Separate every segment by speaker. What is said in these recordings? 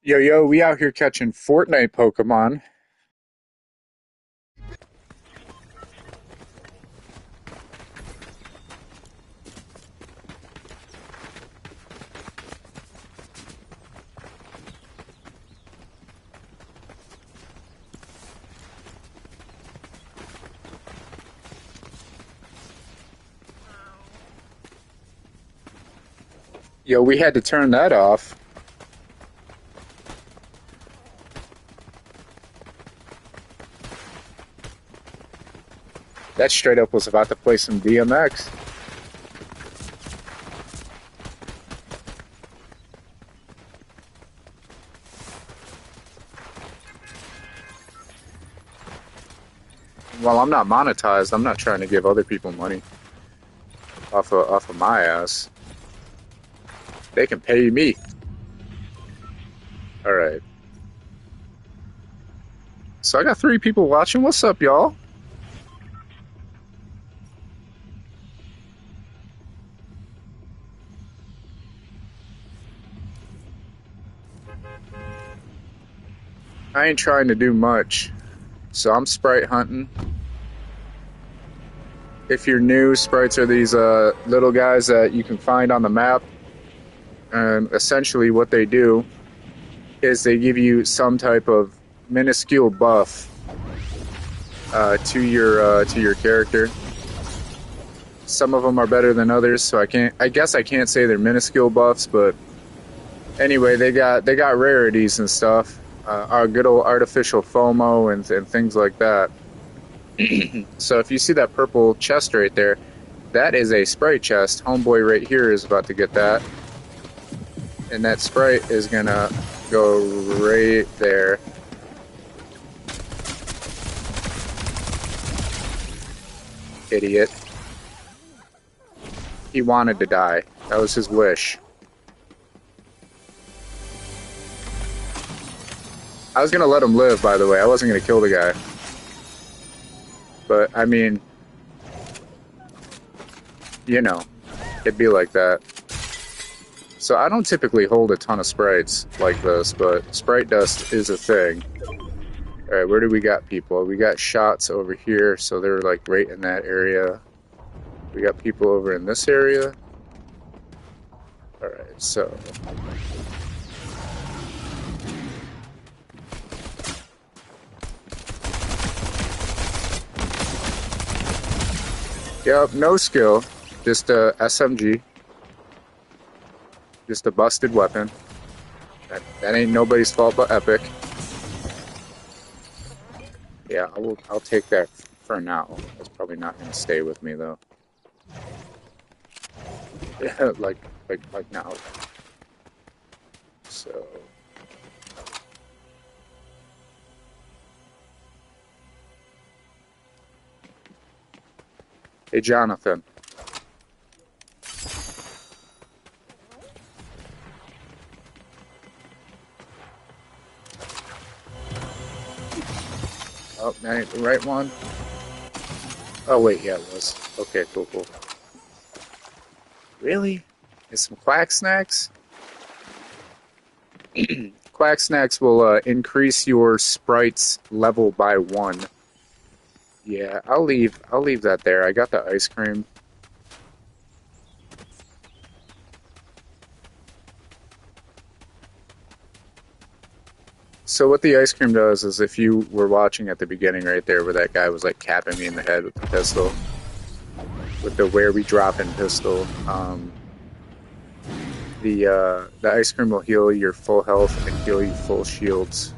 Speaker 1: Yo, yo, we out here catching Fortnite Pokemon. Yo, we had to turn that off. That straight up was about to play some DMX. While I'm not monetized, I'm not trying to give other people money off of my ass. They can pay me. All right. So I got 3 people watching. What's up, y'all? I ain't trying to do much. So I'm Sprite hunting. If you're new, sprites are these little guys that you can find on the map. And essentially what they do is they give you some type of minuscule buff to your character. Some of them are better than others, so I guess I can't say they're minuscule buffs, but anyway, they got rarities and stuff. Our good old artificial FOMO and things like that. So if you see that purple chest right there, that is a Sprite chest. Homeboy right here is about to get that. And that Sprite is gonna go right there. Idiot. He wanted to die. That was his wish. I was gonna let him live, by the way. I wasn't gonna kill the guy. But, I mean, you know, it'd be like that. So I don't typically hold a ton of sprites like this, but sprite dust is a thing. Alright, where do we got people? We got shots over here, so they're like right in that area. We got people over in this area. Alright, so... Yep, no skill. Just a SMG. Just a busted weapon. That ain't nobody's fault but Epic. Yeah, I'll take that for now. It's probably not gonna stay with me though. Yeah, like now. So hey Jonathan. Oh, that ain't the right one. Oh wait, yeah, it was. Okay, cool. Really? It's some Quack Snacks? Quack Snacks will increase your sprite's level by 1. Yeah, I'll leave that there. I got the ice cream. So what the ice cream does is, if you were watching at the beginning right there where that guy was like capping me in the head with the pistol, with the where we drop in pistol, the ice cream will heal your full health and heal you full shields.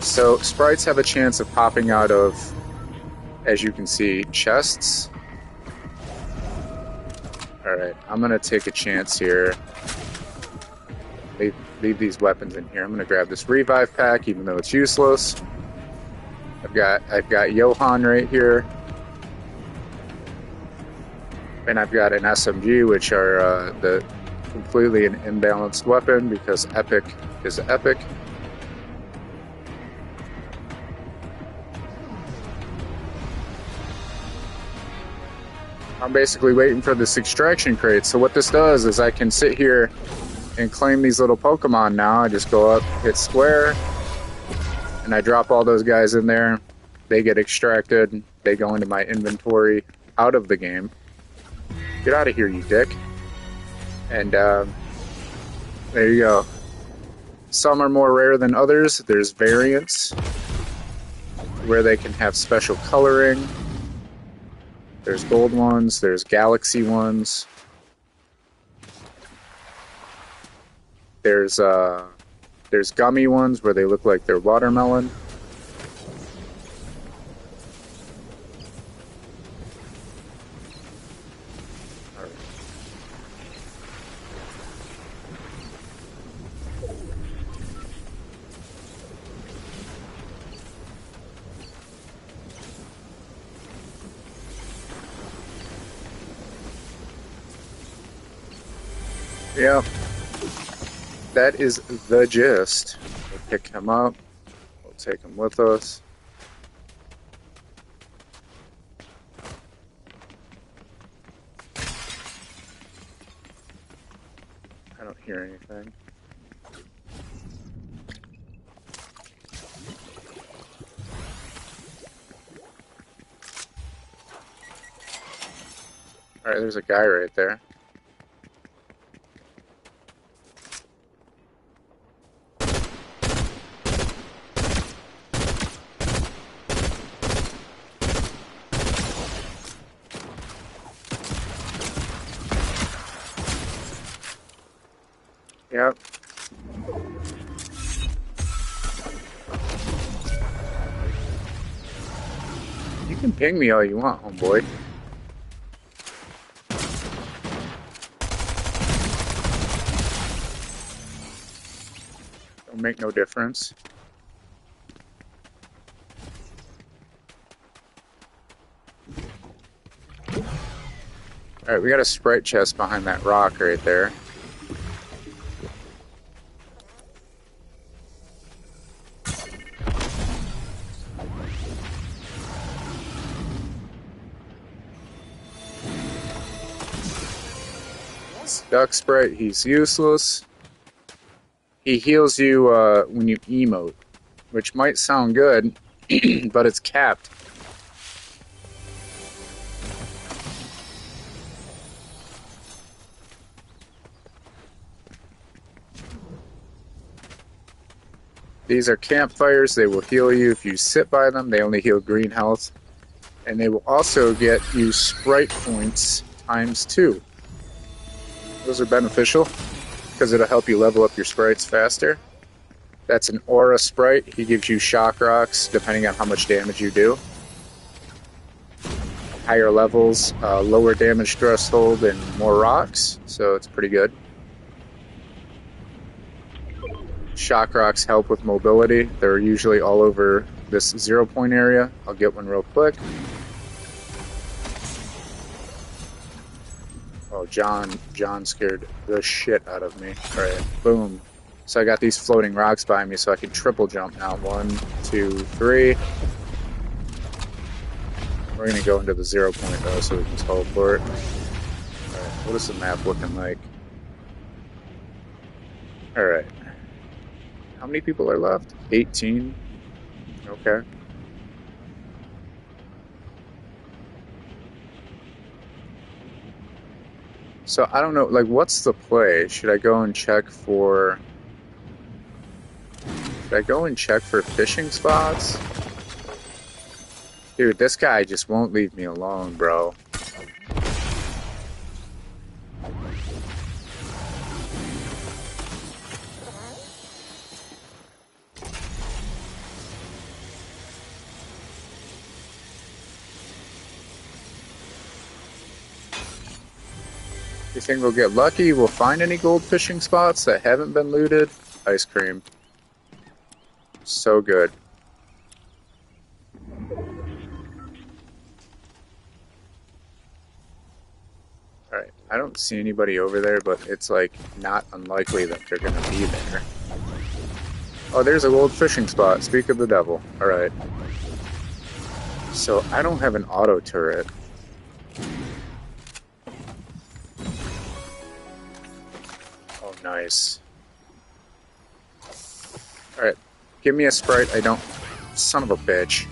Speaker 1: So sprites have a chance of popping out of, as you can see, chests. Alright, I'm gonna take a chance here. Leave these weapons in here. I'm gonna grab this revive pack, even though it's useless. I've got Johan right here, and I've got an SMG, which are the completely an imbalanced weapon because Epic is Epic. I'm basically waiting for this extraction crate. So what this does is I can sit here and claim these little Pokemon now. I just go up, hit square, and I drop all those guys in there. They get extracted. They go into my inventory out of the game. Get out of here, you dick. And there you go. Some are more rare than others. There's variants where they can have special coloring. There's gold ones, there's galaxy ones. There's gummy ones where they look like they're watermelon. Yeah, that is the gist. We'll pick him up. We'll take him with us. I don't hear anything. Alright, there's a guy right there. Yep. You can ping me all you want, homeboy. Don't make no difference. Alright, we got a Sprite chest behind that rock right there. Duck Sprite, he's useless. He heals you when you emote, which might sound good, but it's capped. These are campfires. They will heal you if you sit by them. They only heal green health. And they will also get you Sprite points ×2. Those are beneficial because it'll help you level up your sprites faster. That's an aura sprite. He gives you shock rocks depending on how much damage you do. Higher levels, lower damage threshold, and more rocks, so it's pretty good. Shock rocks help with mobility. They're usually all over this 0 point area. I'll get one real quick. Oh, John scared the shit out of me. Alright, boom. So I got these floating rocks by me so I can triple jump now. 1, 2, 3. We're gonna go into the 0 point though so we can teleport. Alright, what is the map looking like? Alright. How many people are left? 18. Okay. So I don't know, like, what's the play? Should I go and check for... Should I go and check for fishing spots? Dude, this guy just won't leave me alone, bro. You think we'll get lucky? We'll find any gold fishing spots that haven't been looted? Ice cream. So good. Alright, I don't see anybody over there, but it's like not unlikely that they're gonna be there. Oh, there's a gold fishing spot. Speak of the devil. Alright. So I don't have an auto turret. Nice. Alright. Give me a Sprite. I don't... Son of a bitch.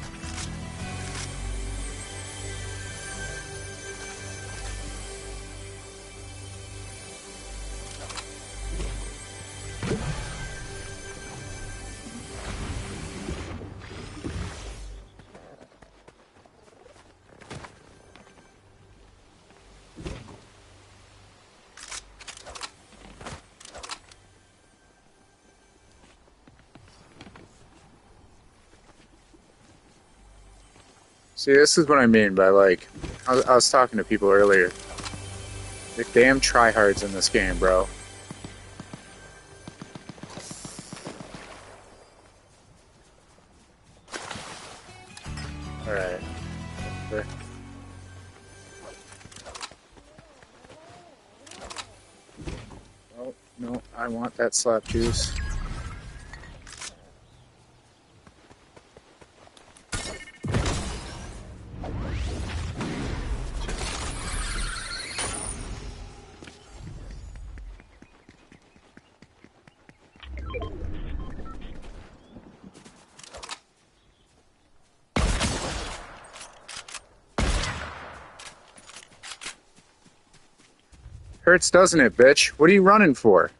Speaker 1: See, this is what I mean by, like, I was talking to people earlier. The damn tryhards in this game, bro. Alright. Oh, no, I want that slap juice. Hurts, doesn't it, bitch? What are you running for?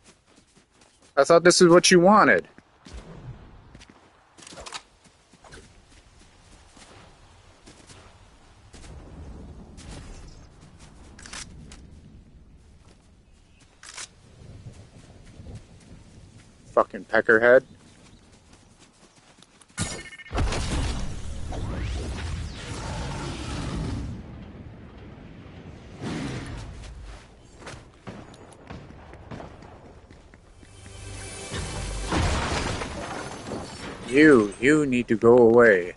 Speaker 1: I thought this is what you wanted. Fucking peckerhead. You need to go away.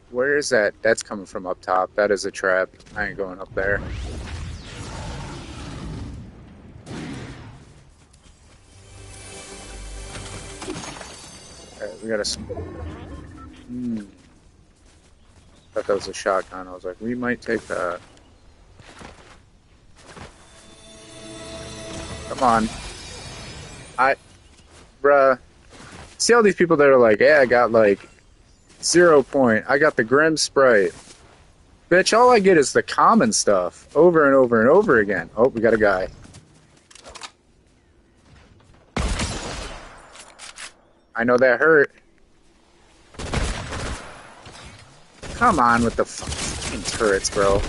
Speaker 1: Where is that? That's coming from up top. That is a trap. I ain't going up there. Alright, we got a... Thought that was a shotgun. I was like, we might take that. Come on. Bruh. See all these people that are like, yeah, I got like 0 point. I got the Grim Sprite. Bitch, all I get is the common stuff over and over and over again. Oh, we got a guy. I know that hurt. Come on with the fucking turrets, bro.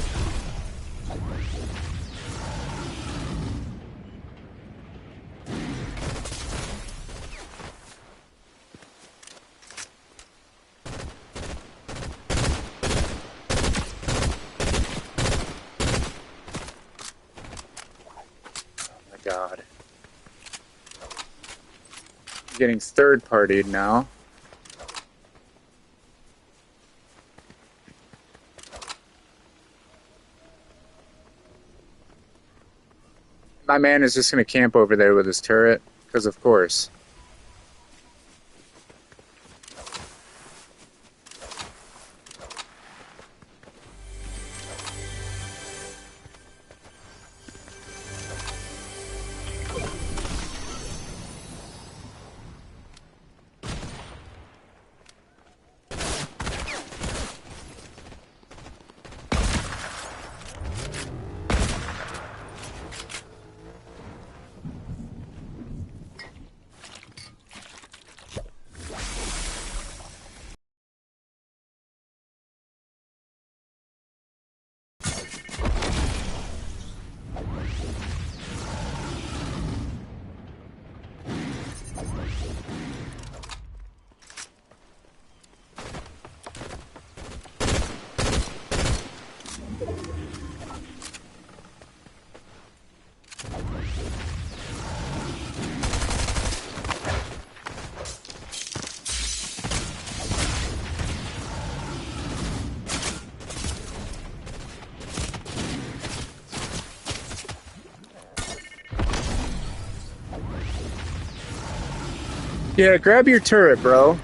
Speaker 1: God. Getting third-partied now. My man is just going to camp over there with his turret, because of course. Yeah, grab your turret, bro.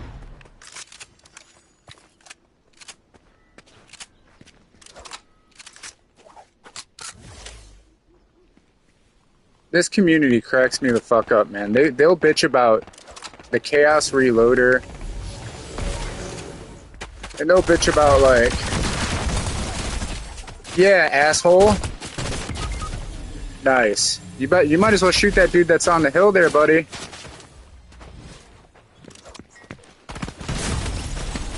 Speaker 1: This community cracks me the fuck up, man. They'll bitch about the Chaos Reloader, and they'll bitch about like, yeah, asshole. Nice. You might as well shoot that dude that's on the hill there, buddy.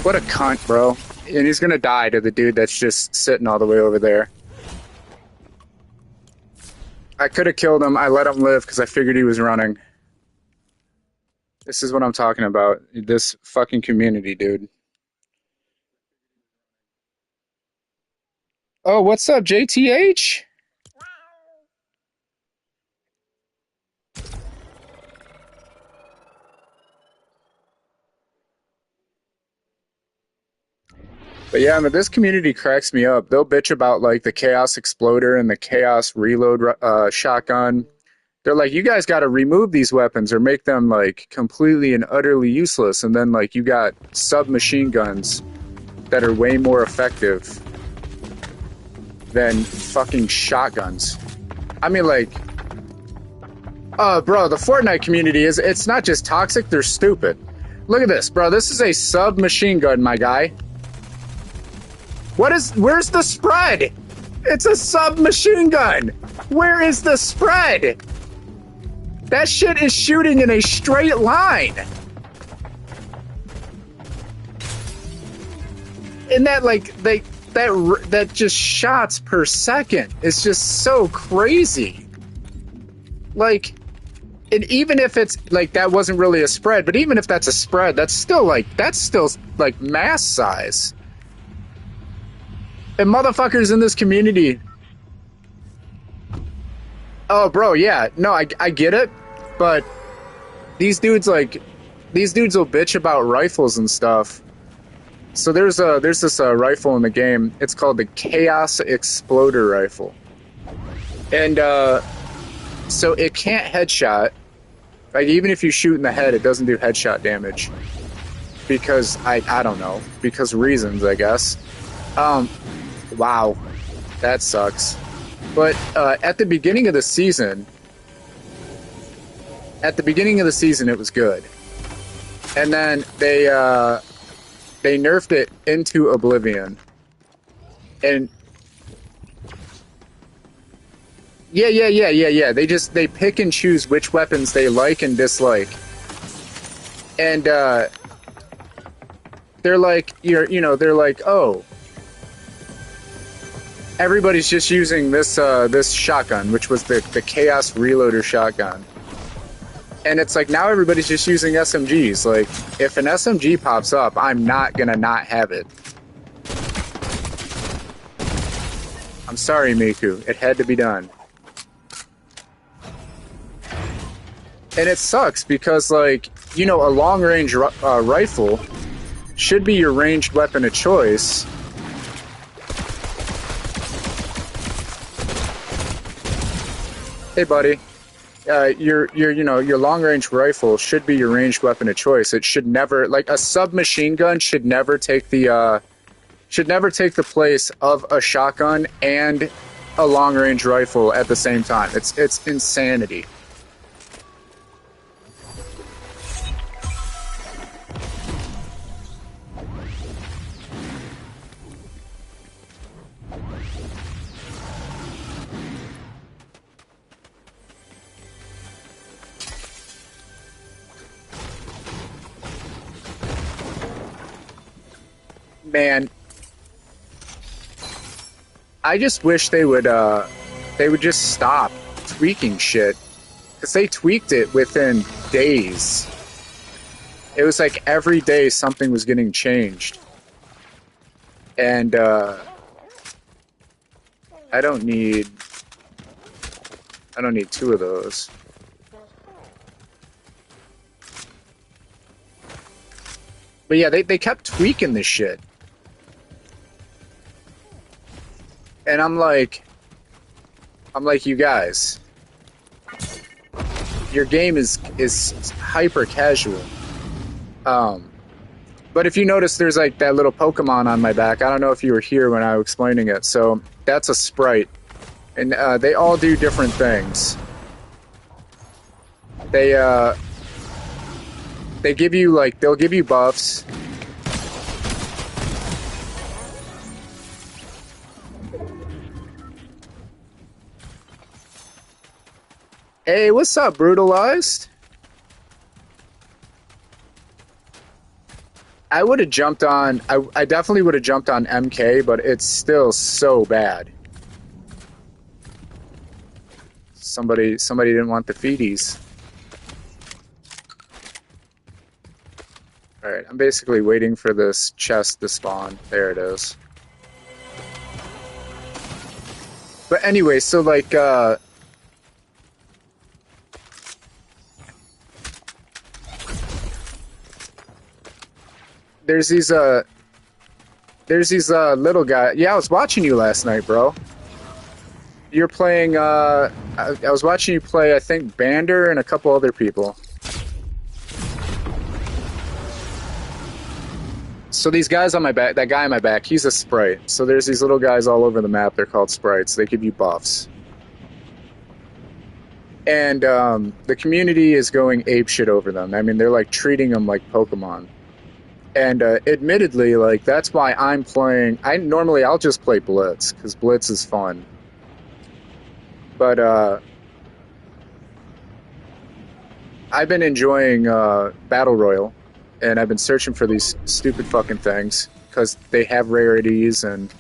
Speaker 1: What a cunt, bro. And he's gonna die to the dude that's just sitting all the way over there. I could have killed him. I let him live because I figured he was running. This is what I'm talking about. This fucking community, dude. Oh, what's up, JTH? But yeah, but this community cracks me up. They'll bitch about like the Chaos Exploder and the Chaos Reload shotgun. They're like, you guys got to remove these weapons or make them like completely and utterly useless. And then like you got submachine guns that are way more effective than fucking shotguns. I mean, like, bro, the Fortnite community it's not just toxic, they're stupid. Look at this, bro. This is a submachine gun, my guy. Where's the spread? It's a submachine gun. Where is the spread? That shit is shooting in a straight line. And that like that just shots per second. It's just so crazy. Like, and even if it's like that wasn't really a spread, but even if that's a spread, that's still like mass size. And motherfuckers in this community. Oh, bro, yeah. No, I get it. But these dudes will bitch about rifles and stuff. So there's this rifle in the game. It's called the Chaos Exploder rifle. And so it can't headshot. Like, even if you shoot in the head, it doesn't do headshot damage. Because, I don't know. Because reasons, I guess. Wow, that sucks. But at the beginning of the season, it was good, and then they nerfed it into oblivion, and yeah. They pick and choose which weapons they like and dislike, and they're like they're like, oh. Everybody's just using this this shotgun, which was the Chaos Reloader shotgun. And it's like now everybody's just using SMGs. Like, if an SMG pops up, I'm not gonna not have it. I'm sorry, Miku. It had to be done. And it sucks because, like, a long-range rifle should be your ranged weapon of choice. Hey, buddy. Your long-range rifle should be your ranged weapon of choice. It should never, like, a submachine gun should never take the place of a shotgun and a long-range rifle at the same time. It's insanity. Man, I just wish they would just stop tweaking shit, because they tweaked it within days. It was like every day something was getting changed, and I don't need two of those. But yeah, they kept tweaking this shit. And I'm like, you guys, your game is hyper casual. But if you notice, there's like that little Pokemon on my back. I don't know if you were here when I was explaining it. So that's a Sprite, and they all do different things. They they give you like they'll give you buffs. Hey, what's up, Brutalized? I would have jumped on. I definitely would have jumped on MK, but it's still so bad. Somebody didn't want the feedies. All right, I'm basically waiting for this chest to spawn. There it is. But anyway, so like there's these little guys. Yeah, I was watching you last night, bro. You're playing I was watching you play, I think, Bander and a couple other people. So these guys on my back, that guy on my back, he's a Sprite. So there's these little guys all over the map. They're called Sprites. They give you buffs. And the community is going apeshit over them. I mean, they're like treating them like Pokemon. And admittedly, like, that's why I'm playing. I'll just play Blitz, because Blitz is fun. But I've been enjoying Battle Royale, and I've been searching for these stupid fucking things, because they have rarities, and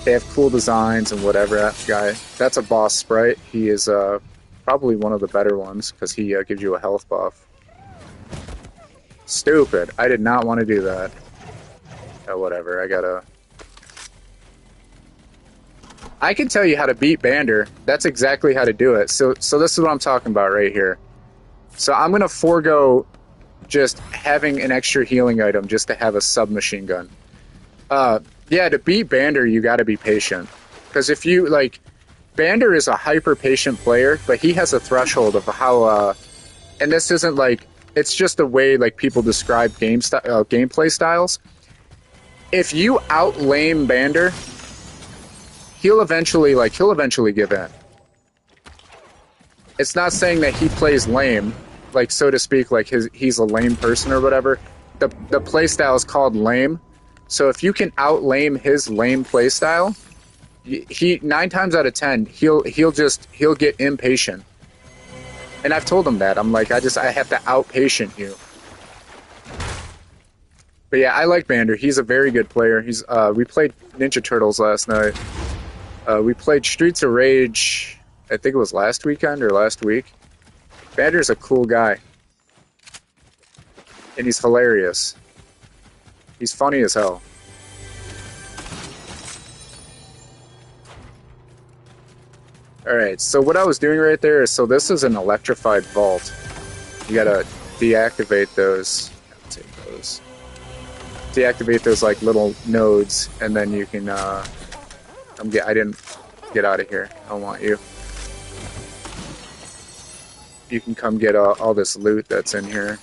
Speaker 1: they have cool designs, and whatever. That guy, that's a boss Sprite. He is probably one of the better ones, because he gives you a health buff. Stupid. I did not want to do that. Oh, whatever. I can tell you how to beat Bander. That's exactly how to do it. So this is what I'm talking about right here. So I'm going to forego just having an extra healing item just to have a submachine gun. Yeah, to beat Bander, you got to be patient. Because if you, like, Bander is a hyper-patient player, but he has a threshold of how, and this isn't, like, it's just the way, like, people describe gameplay styles. If you out-lame Bander, he'll eventually give in. It's not saying that he plays lame, like, so to speak, like he's a lame person or whatever. The playstyle is called lame. So if you can out-lame his lame playstyle, he 9 times out of 10 he'll get impatient. And I've told him that. I'm like, I have to out-patient you. But yeah, I like Bander. He's a very good player. We played Ninja Turtles last night. We played Streets of Rage, I think it was last weekend or last week. Bander's a cool guy. And he's hilarious. He's funny as hell. Alright, so what I was doing right there is, so this is an electrified vault. You gotta deactivate those. I'll take those. Deactivate those, like, little nodes, and then you can, I didn't get out of here. I don't want you. You can come get all this loot that's in here.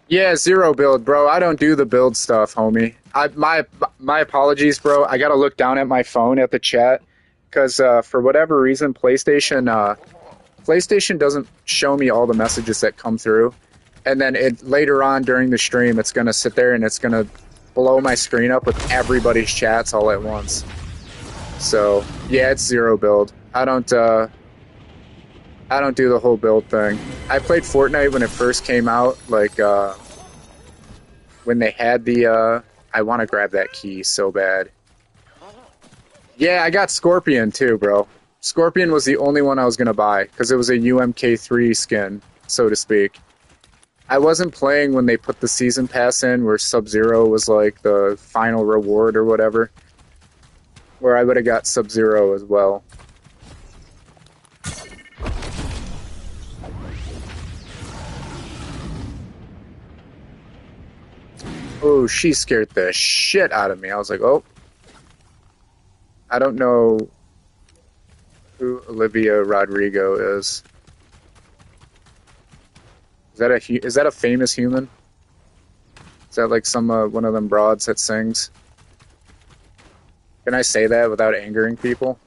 Speaker 1: Yeah, zero build, bro. I don't do the build stuff, homie. My apologies, bro. I gotta look down at my phone at the chat, because for whatever reason, PlayStation doesn't show me all the messages that come through, and then later on during the stream, it's gonna sit there and it's gonna blow my screen up with everybody's chats all at once. So yeah, it's zero build. I don't do the whole build thing. I played Fortnite when it first came out, like when they had the I want to grab that key so bad. Yeah, I got Scorpion too, bro. Scorpion was the only one I was gonna buy because it was a UMK3 skin, so to speak. I wasn't playing when they put the season pass in, where Sub-Zero was like the final reward or whatever, where I would have got Sub-Zero as well. Oh, she scared the shit out of me. I was like, oh. I don't know who Olivia Rodrigo is. Is that a famous human? Is that like some one of them broads that sings? Can I say that without angering people?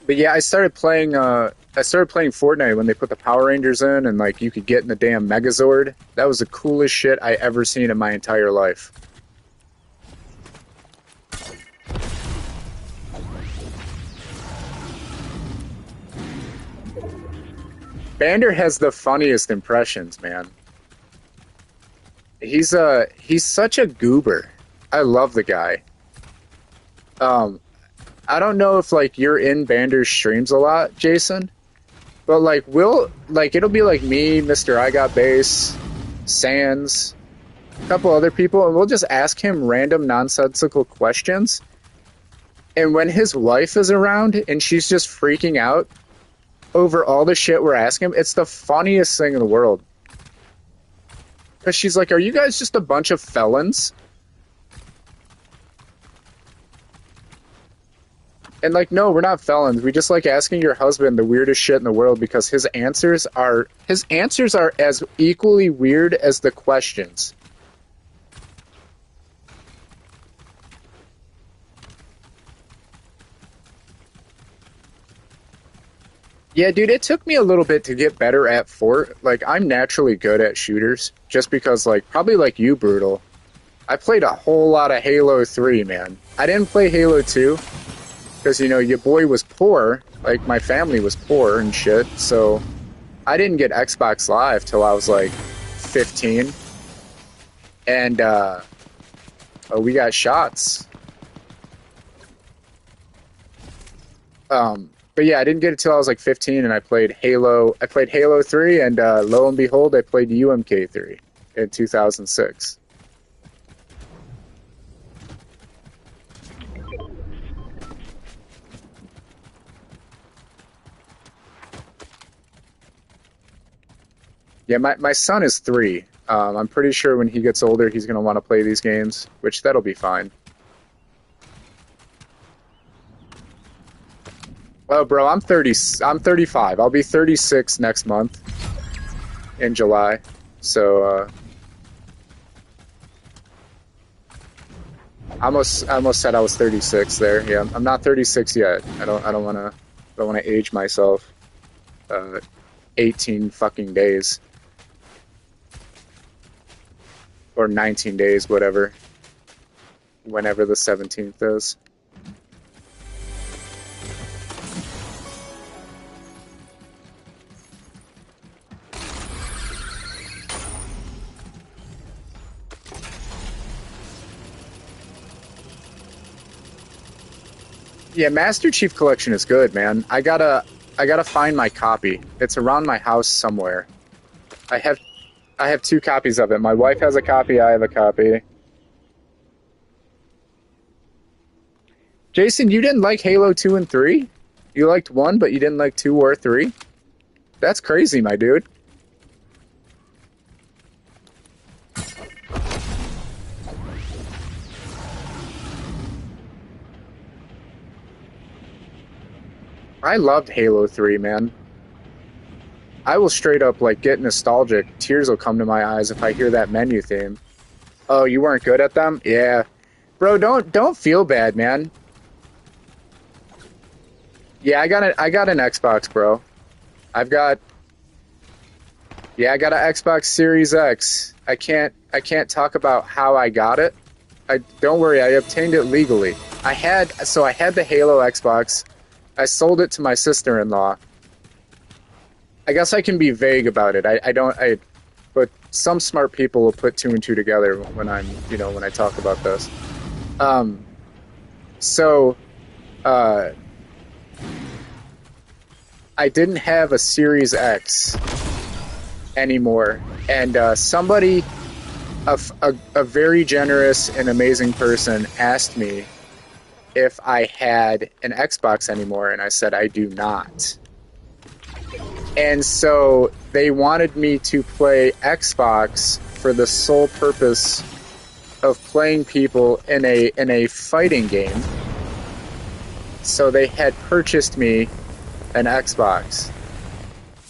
Speaker 1: But yeah, I started playing Fortnite when they put the Power Rangers in, and like you could get in the damn Megazord. That was the coolest shit I ever seen in my entire life. Bander has the funniest impressions, man. He's such a goober. I love the guy. Um, I don't know if like you're in Bander's streams a lot, Jason, but like it'll be like me, Mr. I Got Bass, Sans, a couple other people, and we'll just ask him random nonsensical questions. And when his wife is around and she's just freaking out over all the shit we're asking him, it's the funniest thing in the world. Because she's like, "Are you guys just a bunch of felons?" And like, no, we're not felons. We just like asking your husband the weirdest shit in the world because his answers are as equally weird as the questions. Yeah, dude, it took me a little bit to get better at Fort. Like, I'm naturally good at shooters, just because, like, probably like you, Brutal. I played a whole lot of Halo 3, man. I didn't play Halo 2, because, you know, your boy was poor. Like, my family was poor and shit, so I didn't get Xbox Live till I was, like, 15. And, we got shots. But yeah, I didn't get it till I was like 15, and I played Halo. I played Halo 3, and lo and behold, I played UMK3 in 2006. Yeah, my son is 3. I'm pretty sure when he gets older, he's gonna want to play these games, which that'll be fine. Oh, bro, I'm 30. I'm 35. I'll be 36 next month in July. So, I almost said I was 36 there. Yeah, I'm not 36 yet. I don't want to age myself. 18 fucking days or 19 days, whatever. Whenever the 17th is. Yeah, Master Chief Collection is good, man. I gotta find my copy. It's around my house somewhere. I have I have 2 copies of it. My wife has a copy, I have a copy. Jason, you didn't like Halo 2 and 3? You liked 1, but you didn't like 2 or 3? That's crazy, my dude. I loved Halo 3, man. I will straight up like get nostalgic. Tears will come to my eyes if I hear that menu theme. Oh, you weren't good at them? Yeah. Bro, don't feel bad, man. Yeah, I got an Xbox, bro. I've got Yeah, I got an Xbox Series X. I can't talk about how I got it. I Don't worry, I obtained it legally. I had the Halo Xbox. I sold it to my sister-in-law. I guess I can be vague about it. I don't I But some smart people will put 2 and 2 together when when I talk about this. Um so uh I didn't have a Series X anymore, and a very generous and amazing person asked me if I had an Xbox anymore, and I said I do not. And so they wanted me to play Xbox for the sole purpose of playing people in a fighting game. So they had purchased me an Xbox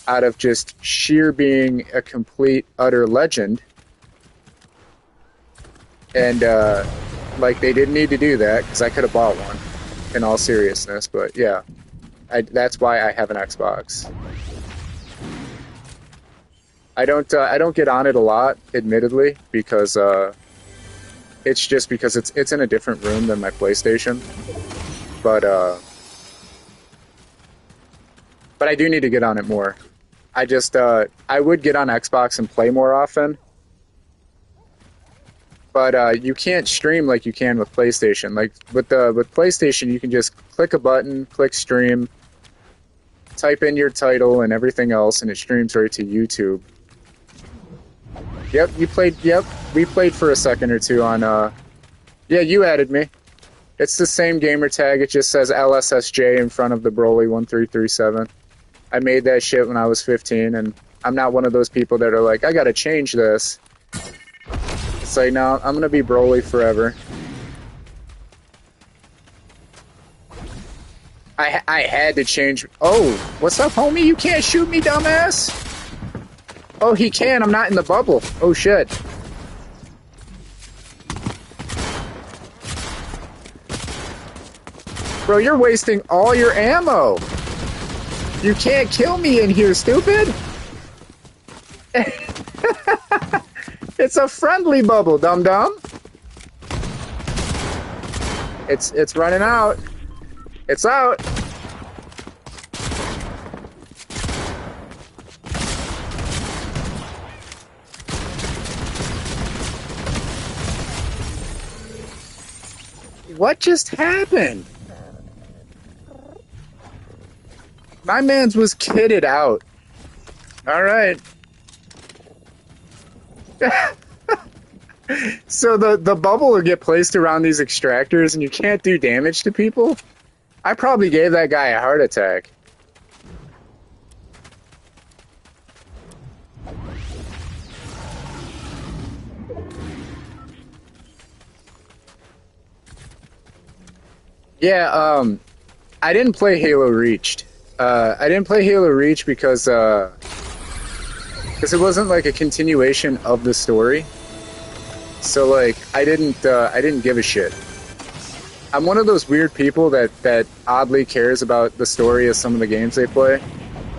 Speaker 1: out of just sheer being a complete utter legend. And like they didn't need to do that because I could have bought one in all seriousness, but yeah. That's why I have an Xbox. I don't get on it a lot, admittedly, because it's just because it's in a different room than my PlayStation. But I do need to get on it more. I just I would get on Xbox and play more often, but you can't stream like you can with PlayStation. Like with PlayStation, you can just click a button, click stream, type in your title and everything else, and it streams right to YouTube. Yep, you played. Yep, we played for a second or two on. Yeah, you added me. It's the same gamer tag. It just says LSSJ in front of the Broly 1337. I made that shit when I was 15, and I'm not one of those people that are like, I gotta change this. It's like, no, I'm gonna be Broly forever. I had to change. Oh, what's up, homie? You can't shoot me, dumbass. Oh, he can. I'm not in the bubble. Oh, shit. Bro, you're wasting all your ammo. You can't kill me in here, stupid. It's a friendly bubble, dum-dum. It's running out. It's out. What just happened? My man's was kitted out. All right. So the bubble will get placed around these extractors and you can't do damage to people? I probably gave that guy a heart attack. Yeah, I didn't play Halo Reached. I didn't play Halo Reach because it wasn't like a continuation of the story. So like I didn't give a shit. I'm one of those weird people that oddly cares about the story of some of the games they play.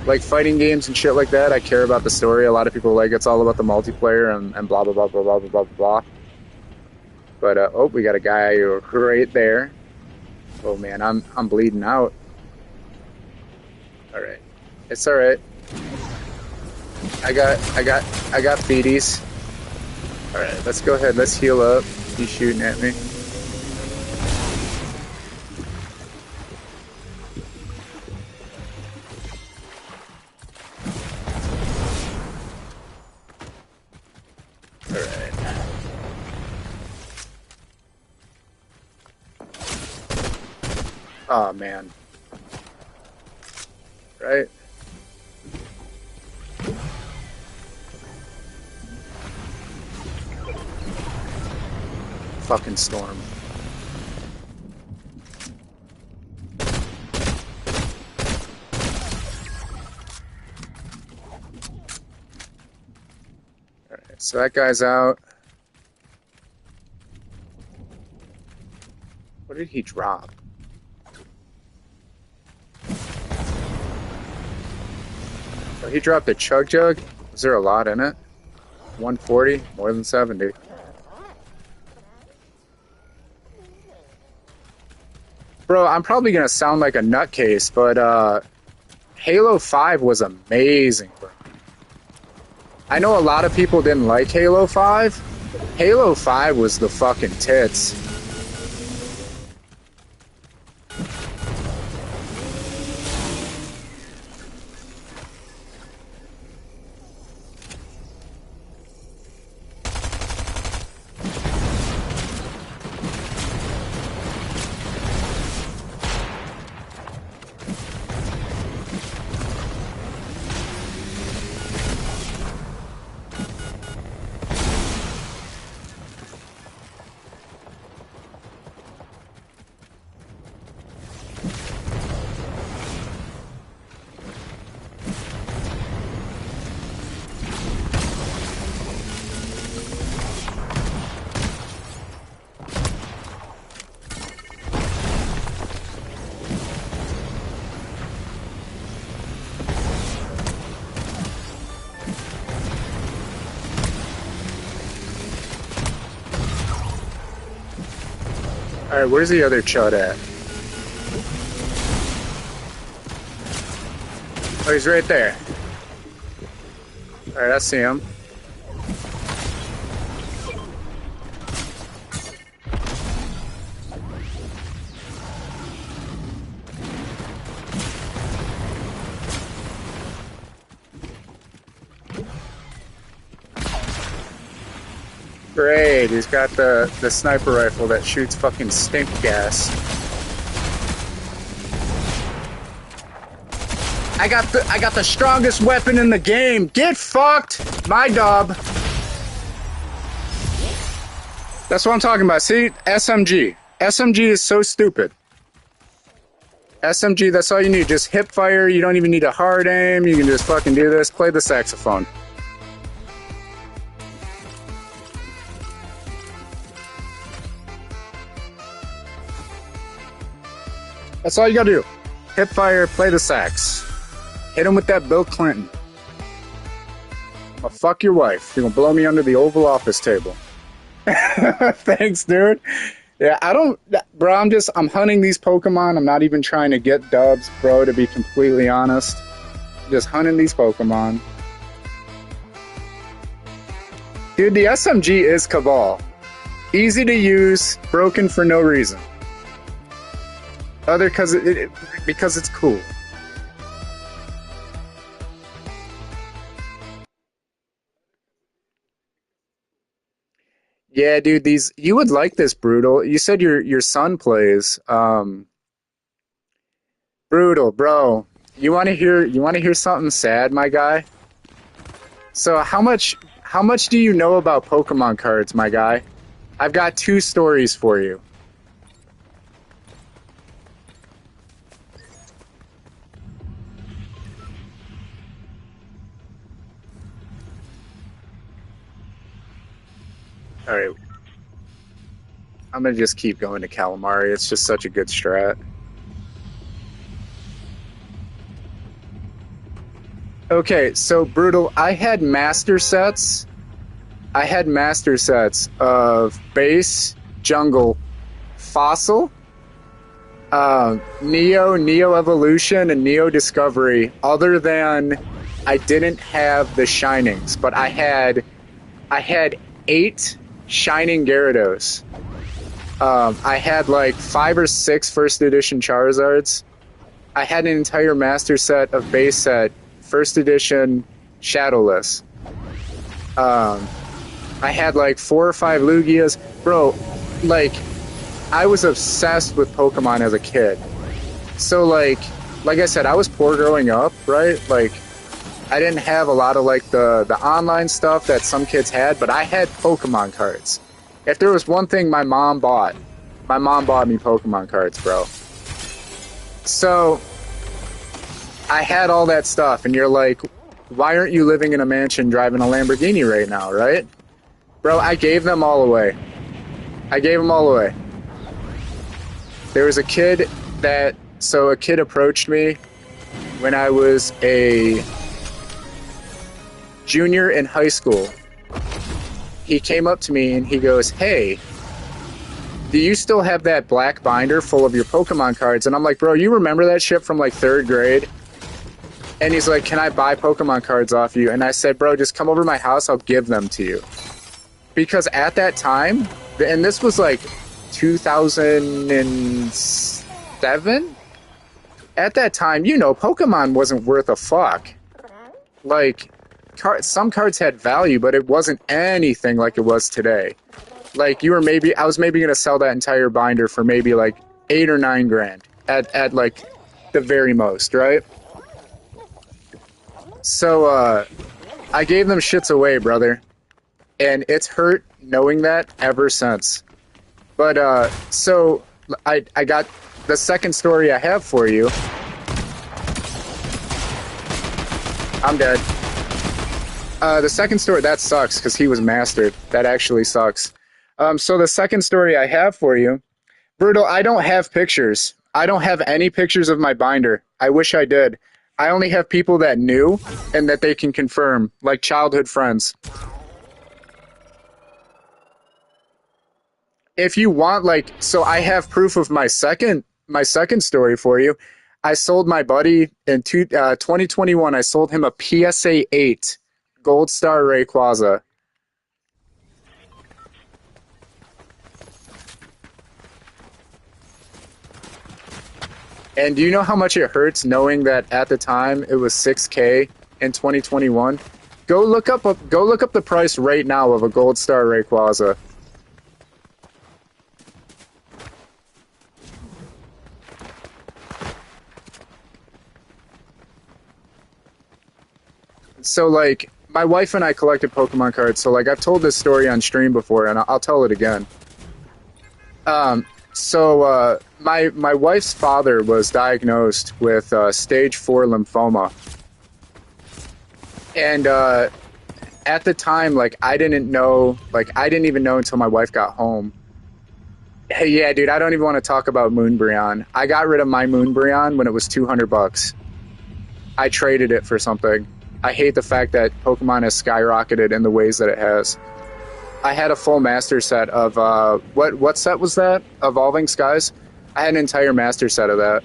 Speaker 1: Like fighting games and shit like that, I care about the story. A lot of people like it's all about the multiplayer and blah blah blah blah blah blah blah blah. But oh, we got a guy right there. Oh man, I'm bleeding out. All right, it's all right. I got beaties. All right, let's go ahead. Let's heal up. He's shooting at me. All right. Oh man. Right. Fucking storm. Alright, so that guy's out. What did he drop? Oh, he dropped a chug jug? Was there a lot in it? 140? More than 70. Bro, I'm probably gonna sound like a nutcase, but Halo 5 was amazing, bro. I know a lot of people didn't like Halo 5. Halo 5 was the fucking tits. Alright, where's the other chud at? Oh, he's right there. Alright, I see him. Great, he's got the sniper rifle that shoots fucking stink gas. I got the strongest weapon in the game. Get fucked, my dub. That's what I'm talking about. See, SMG. SMG is so stupid. SMG, that's all you need. Just hip fire. You don't even need a hard aim. You can just fucking do this. Play the saxophone. That's all you gotta do. Hip fire, play the sax. Hit him with that Bill Clinton. I'll fuck your wife. You're gonna blow me under the Oval Office table. Thanks, dude. Yeah, I don't, bro, I'm hunting these Pokemon. I'm not even trying to get dubs, bro, to be completely honest. Just hunting these Pokemon. Dude, the SMG is Cabal. Easy to use, broken for no reason. Other because it's cool. Yeah, dude, you would like this, Brutal. You said your son plays. Brutal, bro. You wanna hear something sad, my guy? So how much do you know about Pokemon cards, my guy? I've got two stories for you. Alright. I'm gonna just keep going to Calamari. It's just such a good strat. Okay, so Brutal, I had master sets. I had master sets of base, jungle, fossil, Neo Evolution, and Neo Discovery. Other than I didn't have the Shinings, but I had 8 Shining Gyarados. I had like 5 or 6 first edition Charizards. I had an entire master set of base set, first edition Shadowless. I had like 4 or 5 Lugias. Bro, like, I was obsessed with Pokemon as a kid. So like I said, I was poor growing up, right? Like, I didn't have a lot of like the online stuff that some kids had, but I had Pokemon cards. If there was one thing my mom bought me Pokemon cards, bro. So I had all that stuff, and you're like, why aren't you living in a mansion driving a Lamborghini right now, right? Bro, I gave them all away. I gave them all away. There was a kid approached me when I was a junior in high school. He came up to me and he goes, "Hey, do you still have that black binder full of your Pokemon cards?" And I'm like, "Bro, you remember that shit from like 3rd grade?" And he's like, "Can I buy Pokemon cards off you?" And I said, "Bro, just come over to my house, I'll give them to you." Because at that time, and this was like 2007, at that time, Pokemon wasn't worth a fuck. Like, some cards had value, but it wasn't anything like it was today. Like, I was maybe gonna sell that entire binder for maybe like 8 or 9 grand at like the very most, right? So I gave them shits away, brother, and it's hurt knowing that ever since. But so I got the second story I have for you. I'm dead. The second story, that sucks because he was mastered. That actually sucks. So the second story I have for you, Brutal, I don't have pictures. I don't have any pictures of my binder. I wish I did. I only have people that knew and that they can confirm, like childhood friends. if you want, like, so I have proof of my second story for you. I sold my buddy in 2021. I sold him a PSA 8 Gold Star Rayquaza. And do you know how much it hurts knowing that at the time it was 6K in 2021? Go look up the price right now of a Gold Star Rayquaza. So like my wife and I collected Pokemon cards. So like I've told this story on stream before, and I'll tell it again. My wife's father was diagnosed with stage 4 lymphoma, and at the time, like I didn't know, like I didn't even know until my wife got home. Hey, yeah, dude, I don't even want to talk about Moonbreon. I got rid of my Moonbreon when it was $200. I traded it for something. I hate the fact that Pokemon has skyrocketed in the ways that it has. I had a full master set of what set was that? Evolving Skies? I had an entire master set of that.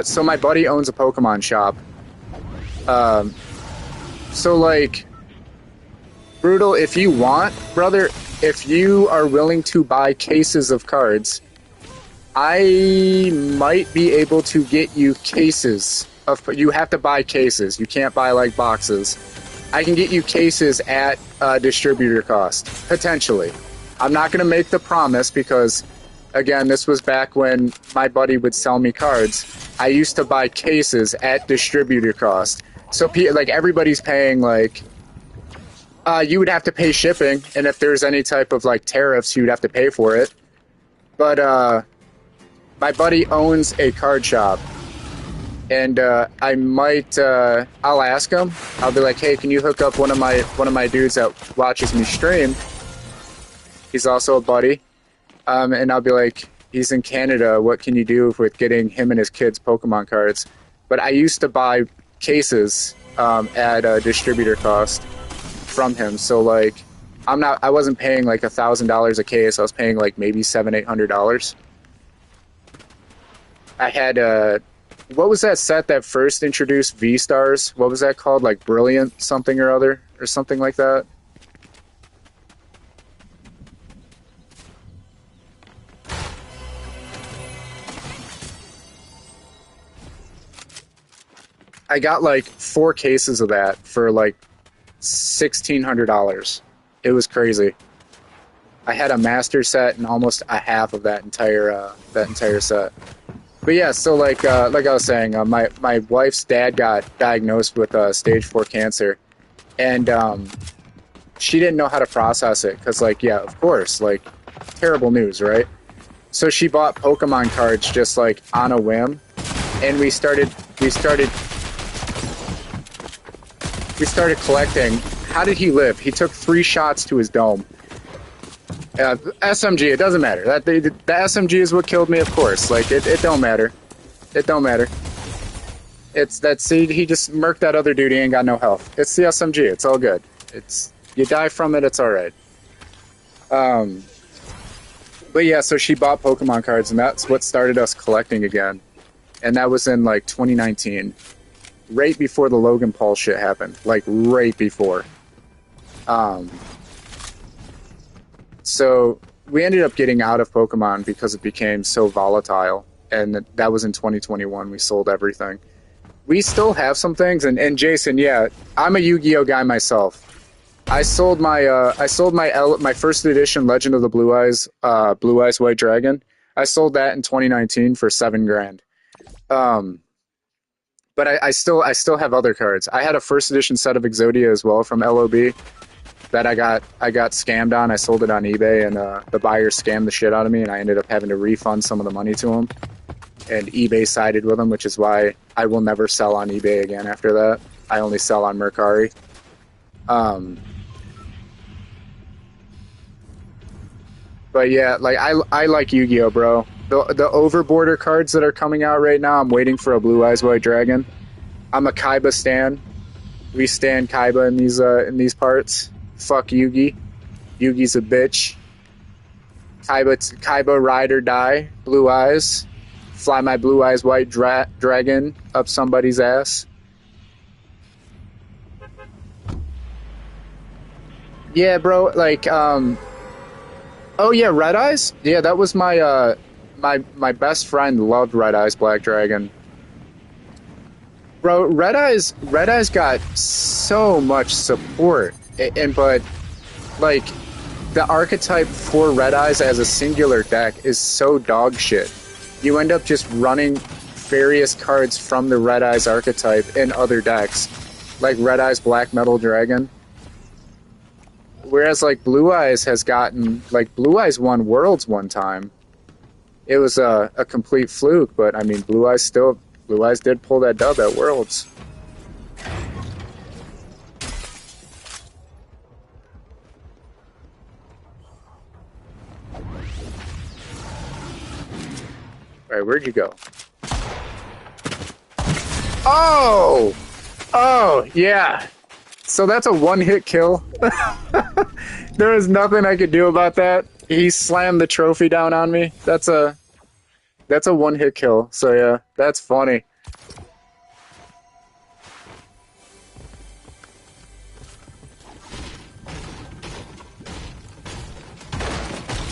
Speaker 1: So my buddy owns a Pokemon shop. Um, so like Brutal, if you want, brother, if you are willing to buy cases of cards, I might be able to get you cases of. You have to buy cases. You can't buy like boxes. I can get you cases at distributor cost potentially. I'm not going to make the promise because, again, this was back when my buddy would sell me cards. I used to buy cases at distributor cost. So like everybody's paying like. You would have to pay shipping, and if there's any type of like tariffs, you'd have to pay for it. But my buddy owns a card shop, and I might I'll ask him. I'll be like, hey, can you hook up one of my dudes that watches me stream? He's also a buddy, and I'll be like, he's in Canada. What can you do with getting him and his kids Pokemon cards? But I used to buy cases at a distributor cost from him, so like I wasn't paying like $1,000 a case. I was paying like maybe $700-800. I had what was that set that first introduced V Stars? What was that called? Like Brilliant something or other, or something like that. I got like 4 cases of that for like $1,600. It was crazy. I had a master set and almost a half of that entire set. But yeah, so like I was saying, my wife's dad got diagnosed with stage 4 cancer, and she didn't know how to process it because, like, yeah, of course, like, terrible news, right? So she bought Pokemon cards just like on a whim, and we started collecting. How did he live? He took 3 shots to his dome. SMG, it doesn't matter. The SMG is what killed me, of course. Like, it don't matter. It don't matter. It's that, see, he just murked that other dude, he ain't got no health. It's the SMG, it's all good. You die from it, it's alright. But yeah, so she bought Pokemon cards, and that's what started us collecting again. And that was in, like, 2019. Right before the Logan Paul shit happened. Like, right before. So we ended up getting out of Pokemon because it became so volatile, and that was in 2021. We sold everything. We still have some things, and Jason, yeah, I'm a Yu-Gi-Oh guy myself. I sold my first edition Legend of the Blue Eyes White Dragon. I sold that in 2019 for $7,000. But I still have other cards. I had a first edition set of Exodia as well from LOB that I got scammed on. I sold it on eBay, and the buyer scammed the shit out of me, and I ended up having to refund some of the money to him. And eBay sided with him, which is why I will never sell on eBay again after that. I only sell on Mercari. But yeah, like I like Yu-Gi-Oh, bro. The overborder cards that are coming out right now, I'm waiting for a Blue Eyes White Dragon. I'm a Kaiba stan. We stan Kaiba in these parts. Fuck Yugi. Yugi's a bitch. Kaiba ride or die. Blue eyes. Fly my blue eyes white dragon up somebody's ass. Yeah, bro. Like, oh yeah, Red Eyes. Yeah, that was my best friend loved Red Eyes Black Dragon. Bro, Red Eyes got so much support, and but like the archetype for Red Eyes as a singular deck is so dog shit. You end up just running various cards from the Red Eyes archetype in other decks, like Red Eyes Black Metal Dragon. Whereas like Blue Eyes has gotten like Blue Eyes won Worlds one time. It was a complete fluke, but I mean Blue Eyes did pull that dub at Worlds. All right, where'd you go? Oh! Oh, yeah. So that's a one-hit kill. There was nothing I could do about that. He slammed the trophy down on me. That's a one-hit kill. So yeah, that's funny.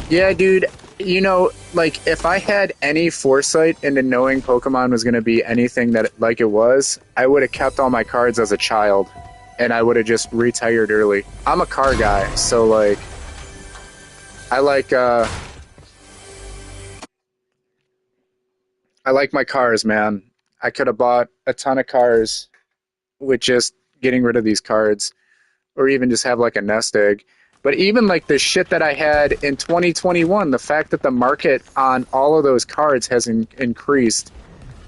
Speaker 1: Yeah, dude, you know, like if I had any foresight into knowing Pokemon was going to be anything that like it was, I would have kept all my cards as a child and I would have just retired early. I'm a car guy, so like I like uh I like my cars, man. I could have bought a ton of cars with just getting rid of these cards or even just have like a nest egg. But even like the shit that I had in 2021, the fact that the market on all of those cards has increased.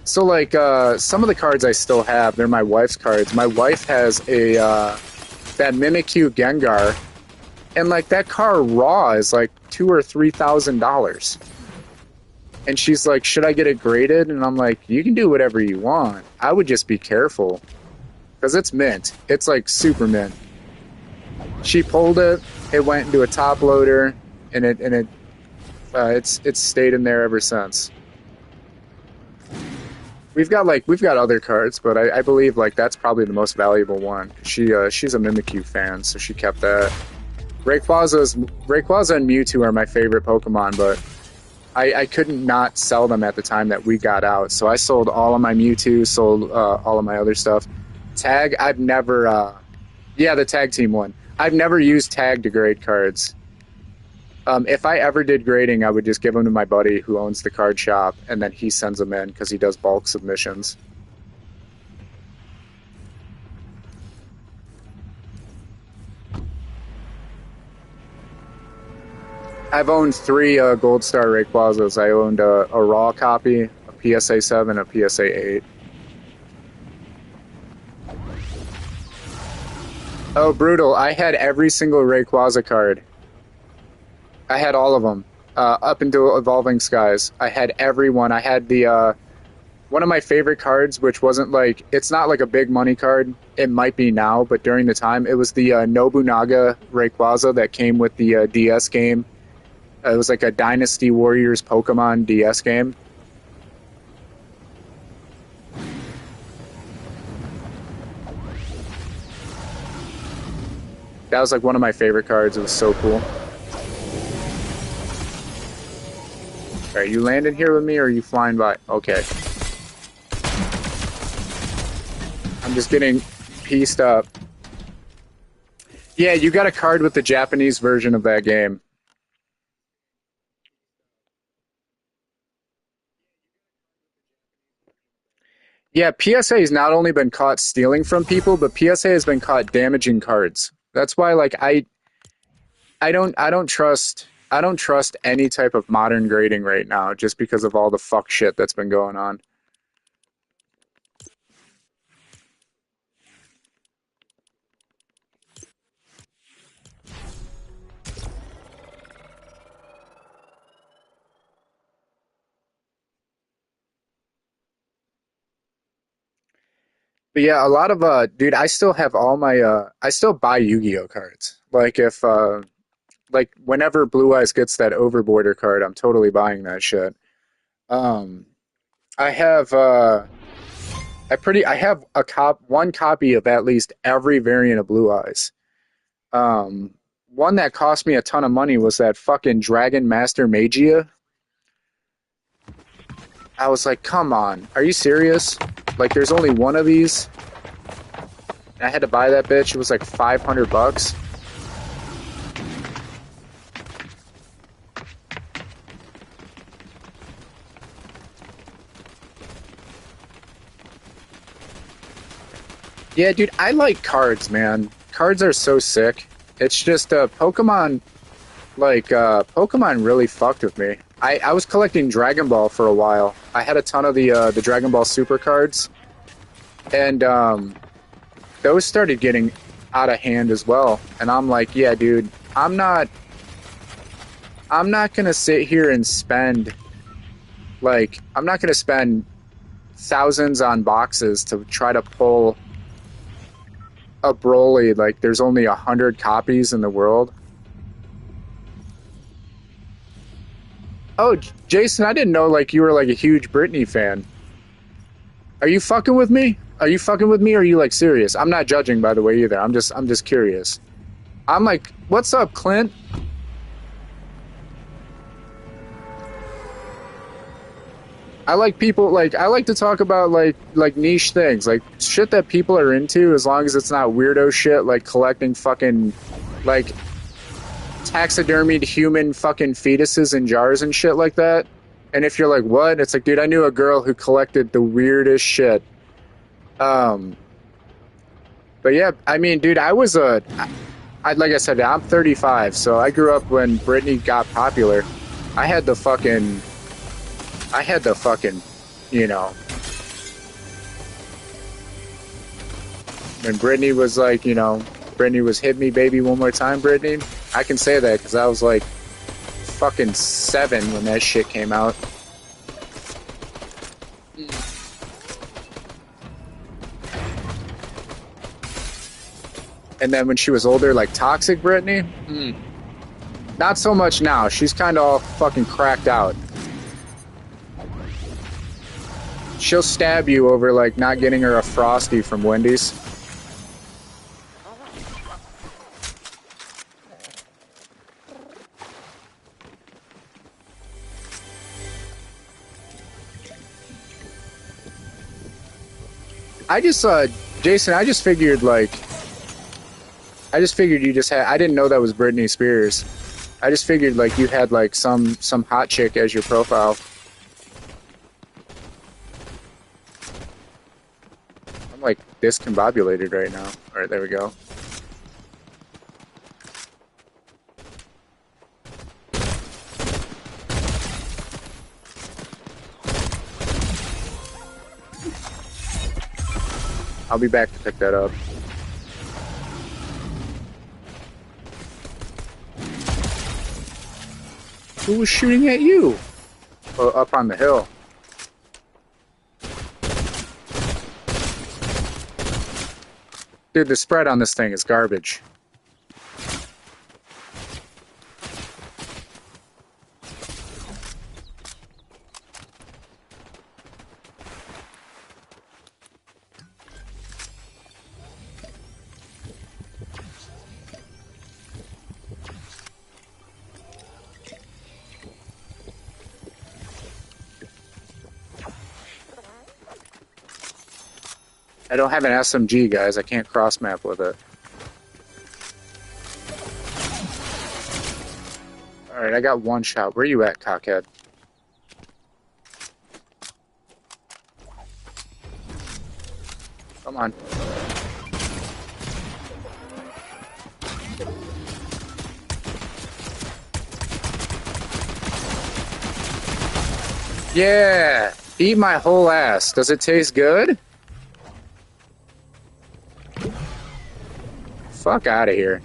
Speaker 1: So like some of the cards I still have, they're my wife's cards. My wife has a that Mimikyu Gengar, and like that car raw is like $2,000 or $3,000. And she's like, "Should I get it graded?" And I'm like, "You can do whatever you want. I would just be careful because it's mint. It's like super mint." She pulled it. It went into a top loader, and it's stayed in there ever since. We've got other cards, but I believe like that's probably the most valuable one. She's a Mimikyu fan, so she kept that. Rayquaza and Mewtwo are my favorite Pokemon, but I couldn't not sell them at the time that we got out, so I sold all of my Mewtwo, sold all of my other stuff. Tag, I've never yeah, the tag team one. I've never used tag to grade cards. If I ever did grading, I would just give them to my buddy who owns the card shop, and then he sends them in because he does bulk submissions. I've owned three Gold Star Rayquazas. I owned a raw copy, a PSA 7, a PSA 8. Oh, brutal. I had every single Rayquaza card. I had all of them. Up into Evolving Skies. I had every one. I had the one of my favorite cards, which wasn't like it's not like a big money card. It might be now, but during the time, it was the Nobunaga Rayquaza that came with the DS game. It was like a Dynasty Warriors Pokemon DS game. That was like one of my favorite cards. It was so cool. Are you landing here with me or are you flying by? Okay. I'm just getting pieced up. Yeah, you got a card with the Japanese version of that game. Yeah, PSA has not only been caught stealing from people, but PSA has been caught damaging cards. That's why like I don't trust any type of modern grading right now just because of all the fuck shit that's been going on. But yeah, a lot of dude, I still have all my I still buy Yu-Gi-Oh cards. Like if like whenever Blue Eyes gets that Overboarder card, I'm totally buying that shit. Um I have I have one copy of at least every variant of Blue Eyes. Um One that cost me a ton of money was that fucking Dragon Master Magia. I was like, "Come on. Are you serious? Like there's only one of these?" And I had to buy that bitch. It was like 500 bucks. Yeah, dude, I like cards, man. Cards are so sick. It's just Pokemon Pokemon really fucked with me. I was collecting Dragon Ball for a while. I had a ton of the Dragon Ball Super cards, and those started getting out of hand as well. And I'm like, yeah, dude, I'm not gonna sit here and spend I'm not gonna spend thousands on boxes to try to pull a Broly. Like there's only 100 copies in the world. Oh, Jason, I didn't know like you were like a huge Britney fan. Are you fucking with me? Are you fucking with me? Or are you like serious? I'm not judging, by the way, either. I'm just curious. I'm like, what's up, Clint? I like people I like to talk about like niche things, like shit that people are into, as long as it's not weirdo shit like collecting fucking like taxidermied human fucking fetuses in jars and shit like that. And if you're like, what? It's like, dude, I knew a girl who collected the weirdest shit. Um, but yeah, I mean, dude, like I said, I'm 35, so I grew up when Britney got popular. I had the fucking, I had the fucking, you know, when Britney was like, Britney was hit me, baby, one more time, Britney. I can say that because I was like fucking 7 when that shit came out. And then when she was older, like Toxic Britney, not so much now. She's kind of all fucking cracked out. She'll stab you over like not getting her a Frosty from Wendy's. I just Jason, I just figured you just had, I didn't know that was Britney Spears. I just figured like you had like some hot chick as your profile. I'm like discombobulated right now. All right, there we go. I'll be back to pick that up. Who was shooting at you? Oh, up on the hill. Dude, the spread on this thing is garbage. I don't have an SMG, guys. I can't cross map with it. Alright, I got one shot. Where you at, cockhead? Come on. Yeah! Eat my whole ass. Does it taste good? Fuck out of here.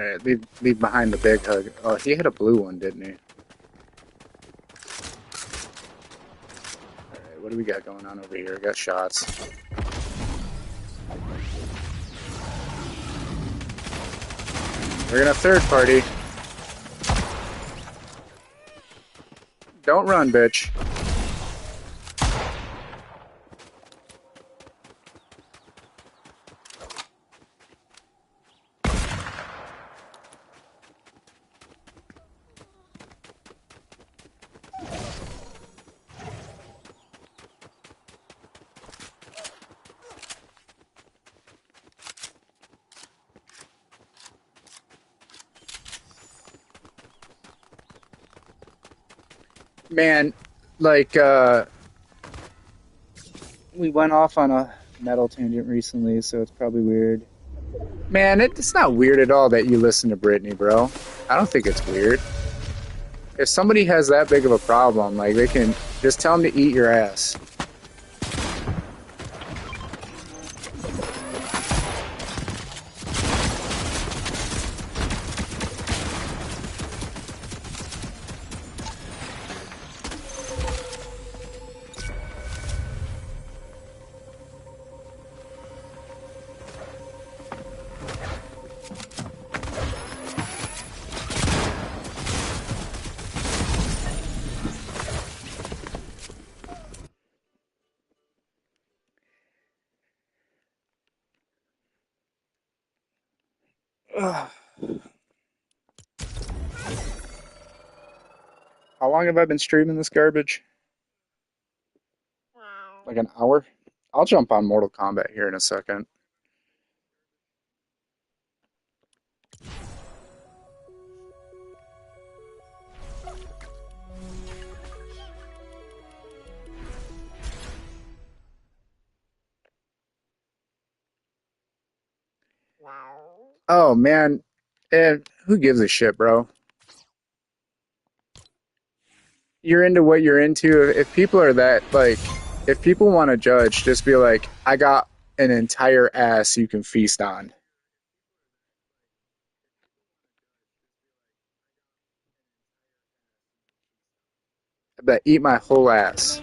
Speaker 1: Alright, leave behind the big hug. Oh, he hit a blue one, didn't he? Alright, what do we got going on over here? We got shots. We're gonna third party. Don't run, bitch. Man, like, we went off on a metal tangent recently, so it's probably weird. Man, it's not weird at all that you listen to Britney, bro. I don't think it's weird. If somebody has that big of a problem, like, they can just tell them to eat your ass. Ugh. How long have I been streaming this garbage? Like an hour? I'll jump on Mortal Kombat here in a second. Oh, man. Who gives a shit, bro? You're into what you're into. If people are that, like, if people want to judge, just be like, I got an entire ass you can feast on. But eat my whole ass.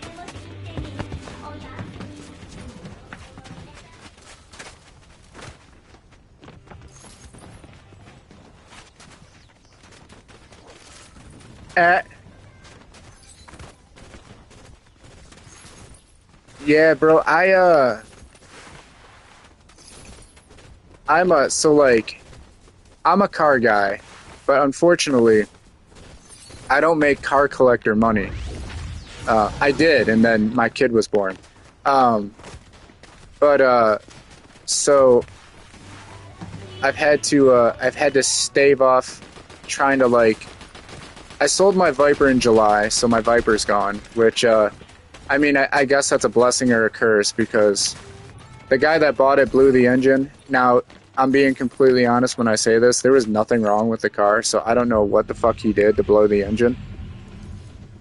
Speaker 1: Yeah, bro, I'm a car guy, but unfortunately, I don't make car collector money. I did, and then my kid was born. Um, but so I've had to stave off trying to like. I sold my Viper in July, so my Viper's gone. Which, I mean, I guess that's a blessing or a curse because the guy that bought it blew the engine. Now, I'm being completely honest when I say this. There was nothing wrong with the car, so I don't know what the fuck he did to blow the engine.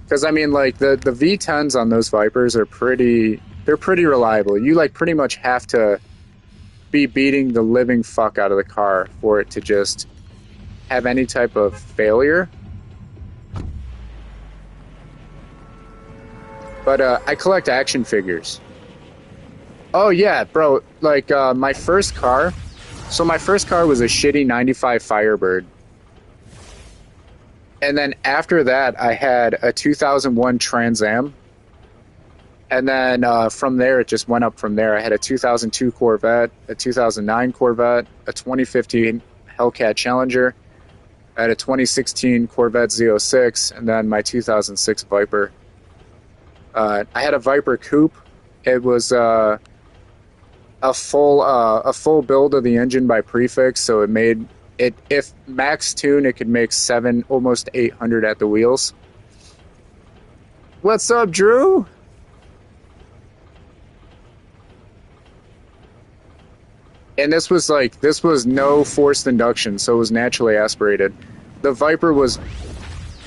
Speaker 1: Because, I mean, like, the V10s on those Vipers are they're pretty reliable. You, like, pretty much have to be beating the living fuck out of the car for it to just have any type of failure. But I collect action figures. Oh yeah, bro. Like my first car. So my first car was a shitty '95 Firebird. And then after that, I had a 2001 Trans Am. And then from there, it just went up from there. I had a 2002 Corvette, a 2009 Corvette, a 2015 Hellcat Challenger. I had a 2016 Corvette Z06, and then my 2006 Viper. I had a Viper Coupe. It was a full build of the engine by Prefix, so it made it, if max tune, it could make almost 800 at the wheels. What's up, Drew? And this was no forced induction, so it was naturally aspirated. The Viper was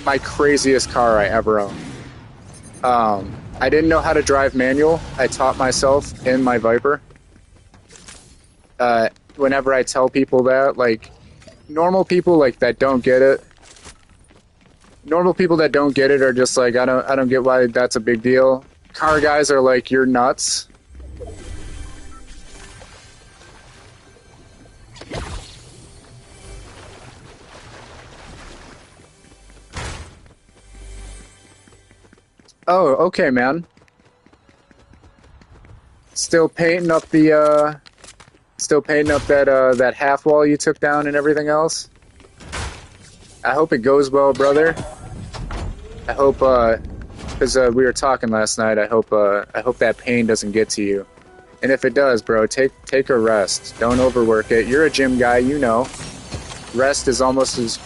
Speaker 1: my craziest car I ever owned. I didn't know how to drive manual. I taught myself in my Viper. Whenever I tell people that, like, normal people like that don't get it. Normal people that don't get it are just like, I don't get why that's a big deal. Car guys are like, you're nuts. Oh, okay, man. Still painting up that half wall you took down and everything else. I hope it goes well, brother. I hope, because we were talking last night. I hope that pain doesn't get to you. And if it does, bro, take a rest. Don't overwork it. You're a gym guy, you know. Rest is almost as,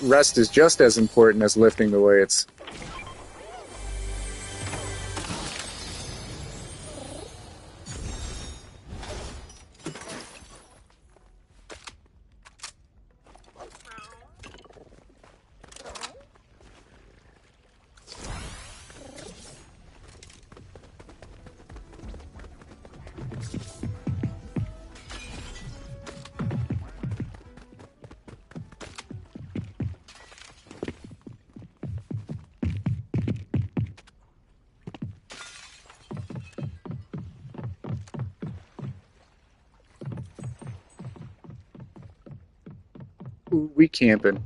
Speaker 1: rest is just as important as lifting the weights. Ooh, we camping.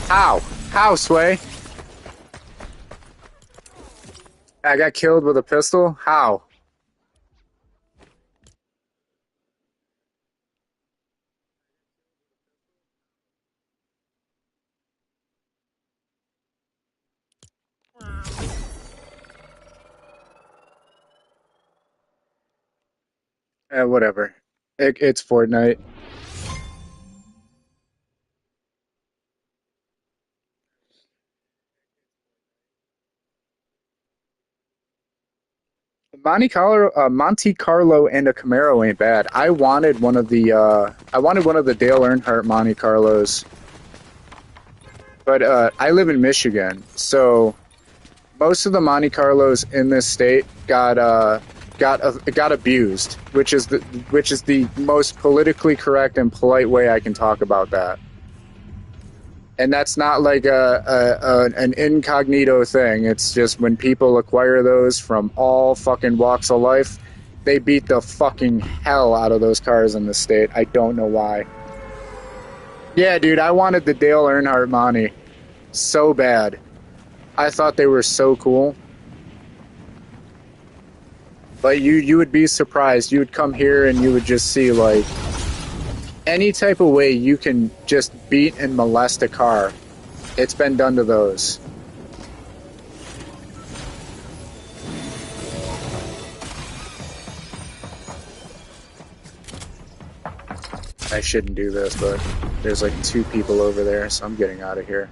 Speaker 1: How? How, Sway? I got killed with a pistol? How? Whatever. It's Fortnite. Monte Carlo and a Camaro ain't bad. I wanted one of the Dale Earnhardt Monte Carlos, but I live in Michigan, so most of the Monte Carlos in this state got abused, which is the most politically correct and polite way I can talk about that. And that's not like an incognito thing. It's just when people acquire those from all fucking walks of life, they beat the fucking hell out of those cars in the state. I don't know why. Yeah, dude, I wanted the Dale Earnhardt Monty so bad. I thought they were so cool. But you would be surprised. You would come here and you would just see like any type of way you can just beat and molest a car. It's been done to those. I shouldn't do this, but there's like 2 people over there, so I'm getting out of here.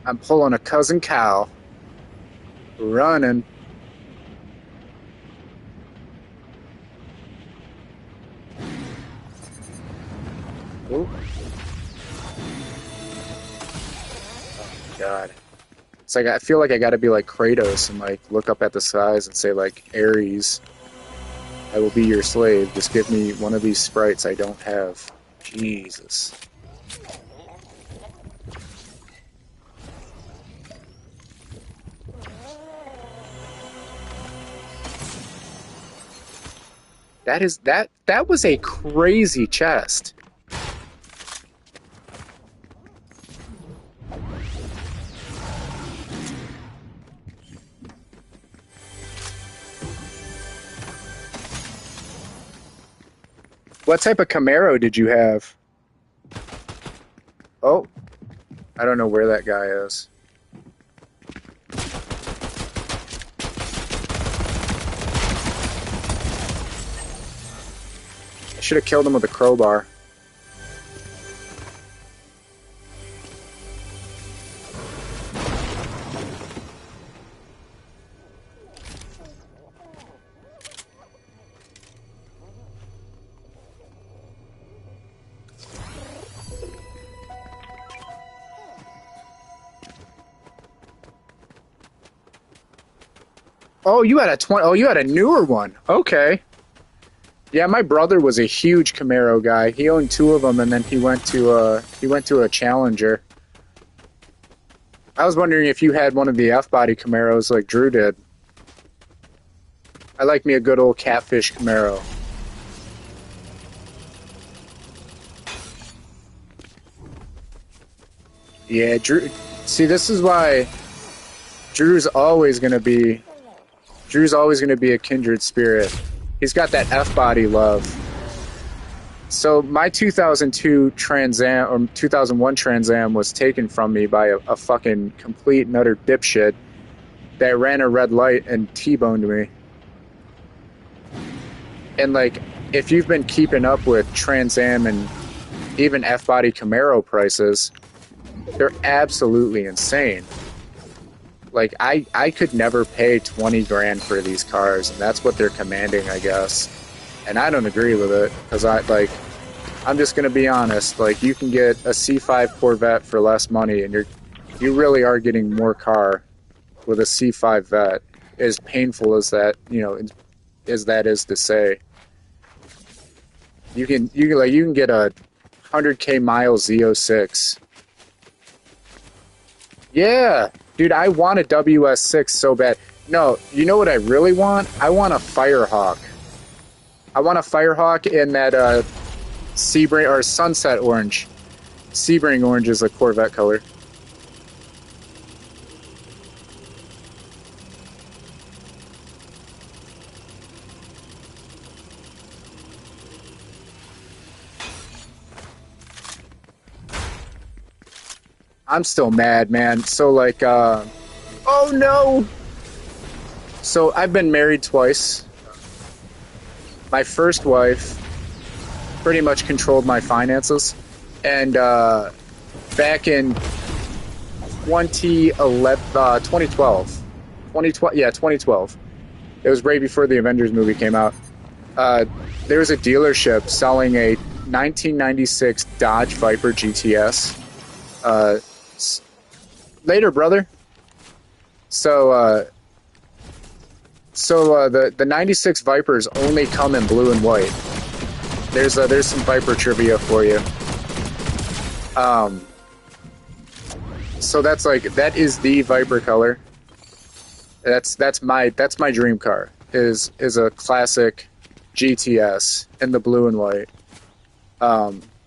Speaker 1: I'm pulling a cousin cow. Running. Ooh. Oh, God. It's like I feel like I gotta be like Kratos and like look up at the skies and say like, Ares, I will be your slave. Just give me one of these sprites I don't have. Jesus. That was a crazy chest. What type of Camaro did you have? Oh, I don't know where that guy is. I should have killed him with a crowbar. Oh, you had a 20. Oh, you had a newer one. Okay. Yeah, my brother was a huge Camaro guy. He owned two of them, and then he went to a Challenger. I was wondering if you had one of the F-body Camaros like Drew did. I like me a good old catfish Camaro. Yeah, Drew. See, this is why Drew's always gonna be. Drew's always gonna be a kindred spirit. He's got that F-body love. So my 2002 Trans Am or 2001 Trans Am was taken from me by a fucking complete and utter dipshit that ran a red light and T-boned me. And like, if you've been keeping up with Trans Am and even F-body Camaro prices, they're absolutely insane. Like, I could never pay 20 grand for these cars, and that's what they're commanding, I guess. And I don't agree with it, because I'm just gonna be honest, like, you can get a C5 Corvette for less money, and you really are getting more car with a C5 Vet, as painful as that, as that is to say. You can get a 100K mile Z06. Yeah, dude, I want a WS6 so bad. No, you know what I really want? I want a Firehawk. I want a Firehawk in that Sebring or Sunset Orange. Sebring Orange is a Corvette color. I'm still mad, man. So like, oh no! So I've been married twice. My first wife pretty much controlled my finances, and back in 2012. It was right before the Avengers movie came out. There was a dealership selling a 1996 Dodge Viper GTS. Later, brother. So the 96 Vipers only come in blue and white. There's some Viper trivia for you. So that is the Viper color. That's my dream car. Is a classic GTS in the blue and white.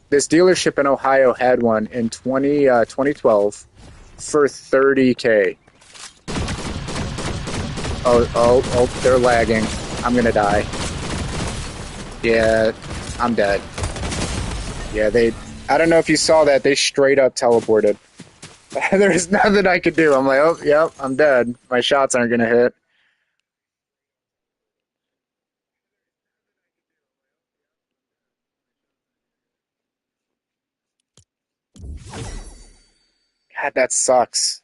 Speaker 1: This dealership in Ohio had one in 2012 for $30K. Oh, they're lagging. I'm gonna die. Yeah, I'm dead. Yeah, I don't know if you saw that, they straight up teleported. There's nothing I could do. I'm like, oh, yep, I'm dead. My shots aren't gonna hit. God, that sucks.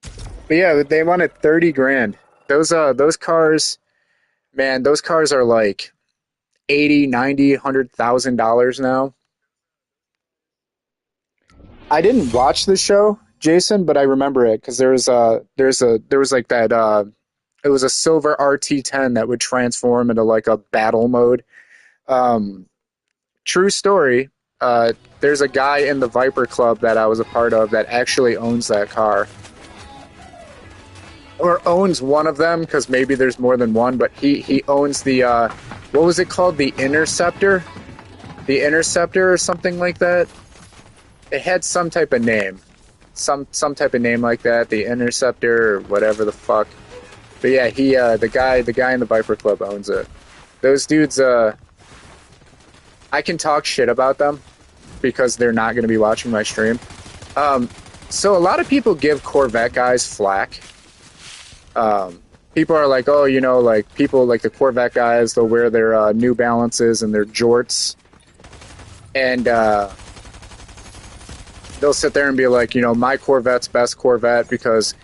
Speaker 1: But yeah, they wanted 30 grand. Those cars, man, those cars are like 80, 90, $100,000 now. I didn't watch the show, Jason, but I remember it because there was like that it was a silver RT10 that would transform into like a battle mode. Um, True story. There's a guy in the Viper Club that I was a part of that actually owns that car, or owns one of them, because maybe there's more than one. But he owns the what was it called? The Interceptor, or something like that. It had some type of name, some type of name like that. The Interceptor, or whatever the fuck. But yeah, the guy in the Viper Club owns it. Those dudes, I can talk shit about them because they're not going to be watching my stream. So a lot of people give Corvette guys flack. People are like, oh, like people like the Corvette guys, they'll wear their New Balances and their jorts, and they'll sit there and be like, my Corvette's best Corvette because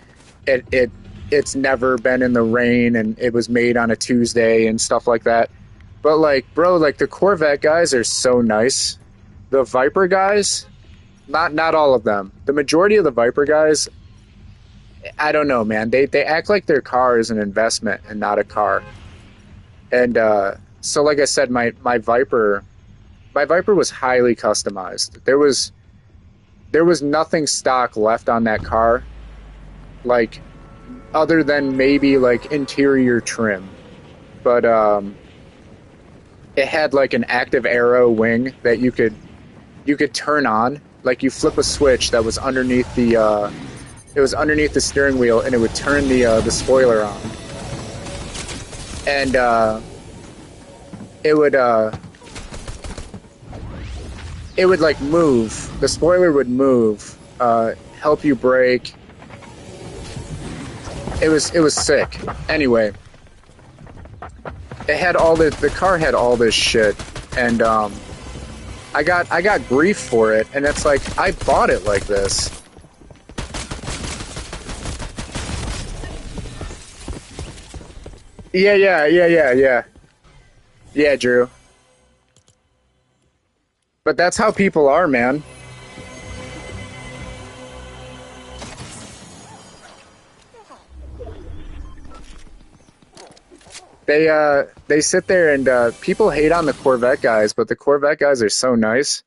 Speaker 1: it's never been in the rain and it was made on a Tuesday and stuff like that. But like, bro, like the Corvette guys are so nice. The Viper guys, not all of them. The majority of the Viper guys, I don't know, man. They act like their car is an investment and not a car. And so, like I said, my Viper was highly customized. There was nothing stock left on that car, like other than maybe like interior trim. But it had like an active arrow wing that you could turn on. Like you flip a switch that was underneath the steering wheel, and it would turn the spoiler on, and it would it would like move. The spoiler would move, help you brake. It was sick. Anyway, the car had all this shit, and I got grief for it, and it's like I bought it like this. Yeah, Drew. But that's how people are, man. They sit there and people hate on the Corvette guys, but the Corvette guys are so nice.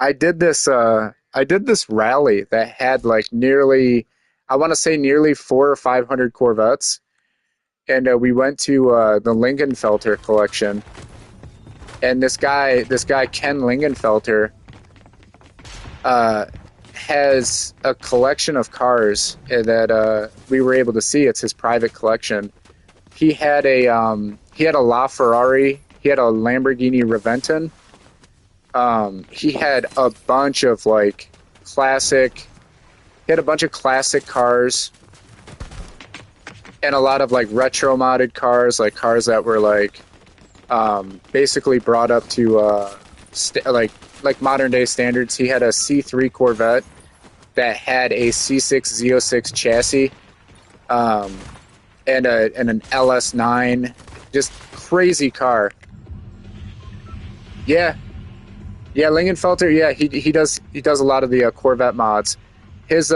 Speaker 1: I did this rally that had like nearly, I want to say nearly 400 or 500 Corvettes, and we went to the Lingenfelter collection, and this guy Ken Lingenfelter has a collection of cars that we were able to see. It's his private collection. He had a LaFerrari. He had a Lamborghini Reventon. He had a bunch of like classic. He had a bunch of classic cars and a lot of like retro modded cars, like cars that were like basically brought up to like modern day standards. He had a C3 Corvette that had a C6 Z06 chassis. And an LS9, just crazy car. Yeah, Lingenfelter. Yeah, he does a lot of the Corvette mods. His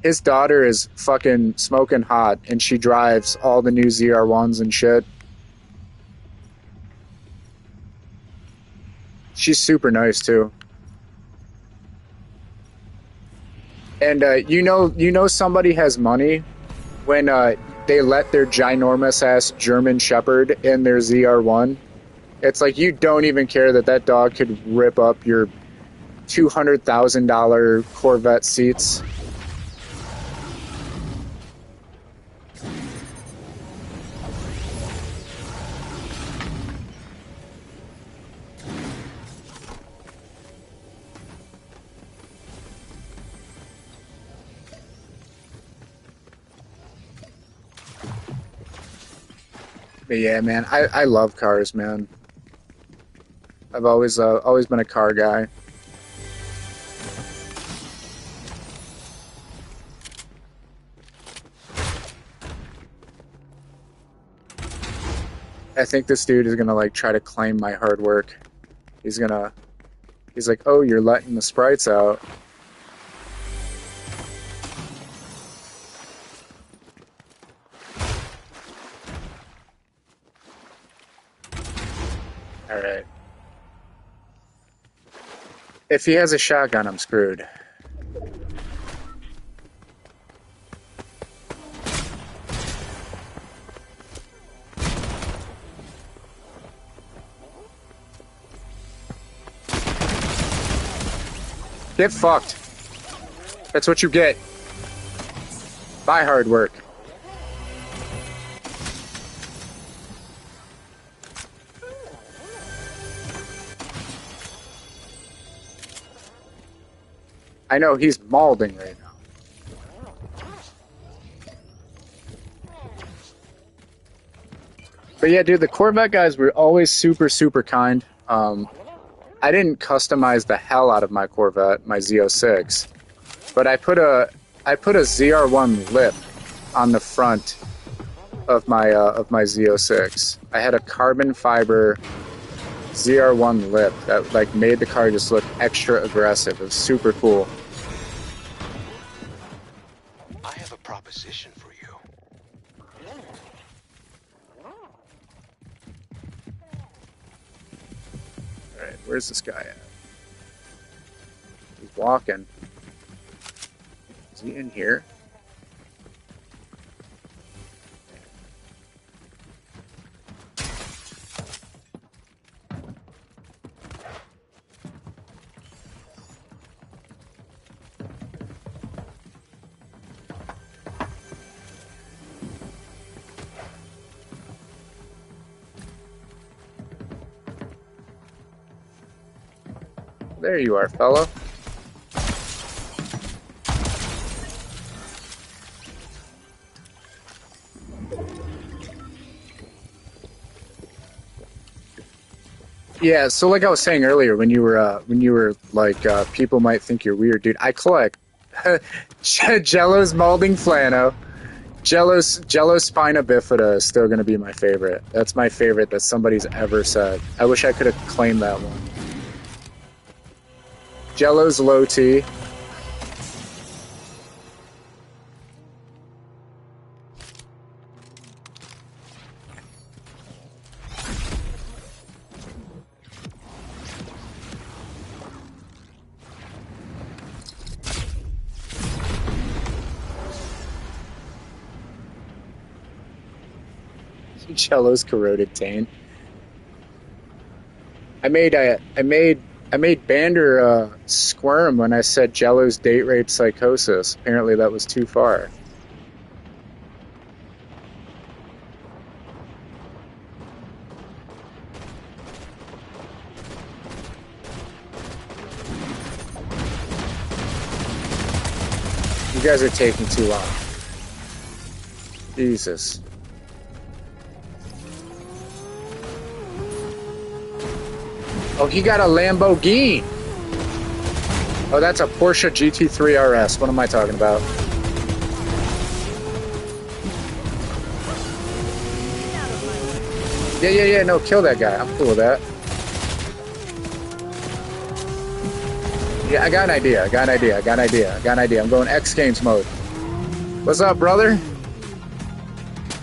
Speaker 1: his daughter is fucking smoking hot, and she drives all the new ZR1s and shit. She's super nice too. And you know somebody has money when they let their ginormous ass German Shepherd in their ZR1. It's like you don't even care that dog could rip up your $200,000 Corvette seats. But yeah, man, I love cars, man. I've always been a car guy. I think this dude is gonna like try to claim my hard work. He's like, oh, you're letting the sprites out. All right. If he has a shotgun, I'm screwed. Get fucked. That's what you get. Bye, hard work. I know he's mauling right now. But yeah, dude, the Corvette guys were always super, super kind. I didn't customize the hell out of my Corvette, my Z06, but I put a ZR1 lip on the front of my Z06. I had a carbon fiber ZR1 lip that like made the car just look extra aggressive. It was super cool. Where's this guy at? He's walking. Is he in here? There you are, fellow. Yeah, so like I was saying earlier, when you were like, people might think you're weird, dude. I collect Jello's Malding Flano. Jello Spina Bifida is still gonna be my favorite. That's my favorite that somebody's ever said. I wish I could have claimed that one. Jello's Low T. Jello's Corroded Taint. I made Bander squirm when I said Jello's Date Rape Psychosis. Apparently that was too far. You guys are taking too long. Jesus. Oh, he got a Lamborghini. Oh, that's a Porsche GT3 RS. What am I talking about? Yeah. No, kill that guy. I'm cool with that. Yeah, I got an idea. I'm going X Games mode. What's up, brother?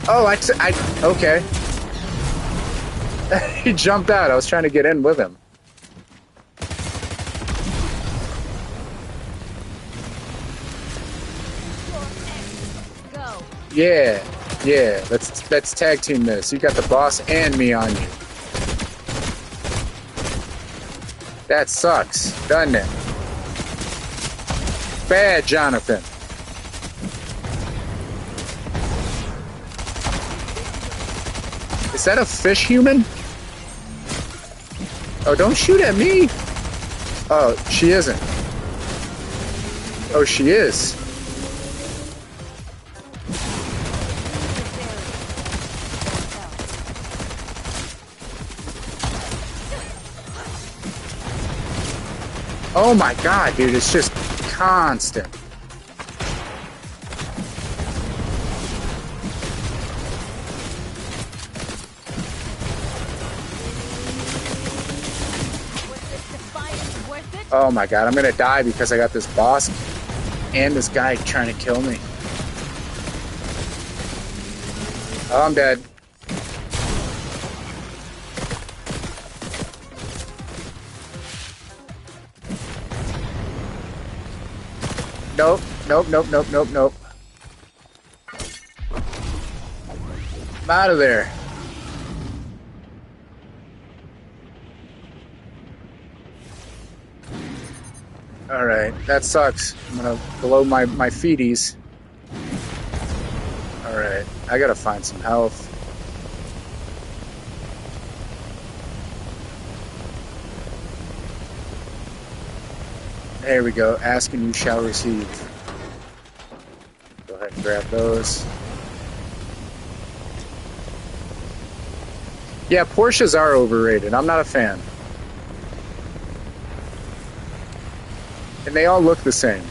Speaker 1: Oh, okay. He jumped out. I was trying to get in with him. Yeah. Let's tag team this. You got the boss and me on you. That sucks, doesn't it? Bad, Jonathan. Is that a fish human? Oh, don't shoot at me. Oh, she isn't. Oh, she is. Oh my god, dude, it's just constant. Oh my god, I'm gonna die because I got this boss and this guy trying to kill me. Oh, I'm dead. Nope. I'm out of there. Alright, that sucks. I'm gonna blow my feeties. Alright, I gotta find some health. There we go. Ask and you shall receive. Go ahead and grab those. Yeah, Porsches are overrated. I'm not a fan. And they all look the same.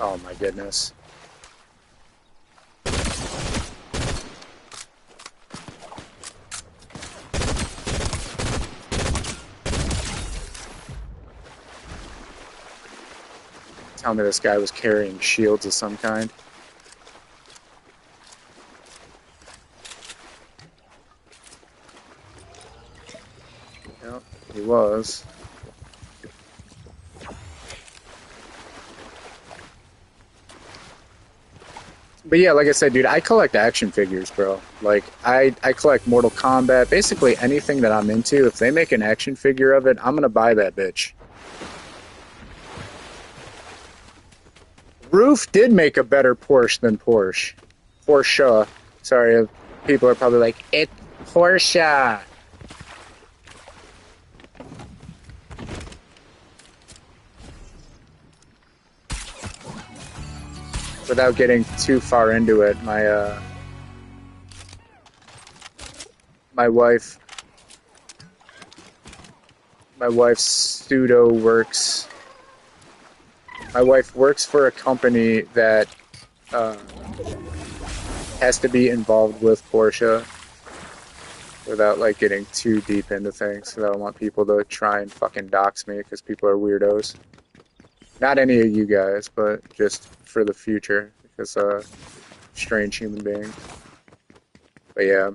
Speaker 1: Oh my goodness. Tell me this guy was carrying shields of some kind. Yep, he was. But yeah, like I said, dude, I collect action figures, bro. Like, I collect Mortal Kombat, basically anything that I'm into. If they make an action figure of it, I'm gonna buy that bitch. Roof did make a better Porsche than Porsche. Porsche. Sorry, people are probably like, it's Porsche. Without getting too far into it, my wife pseudo works. My wife works for a company that has to be involved with Porsche without like getting too deep into things. So I don't want people to try and fucking dox me because people are weirdos. Not any of you guys, but just for the future because strange human beings. But yeah,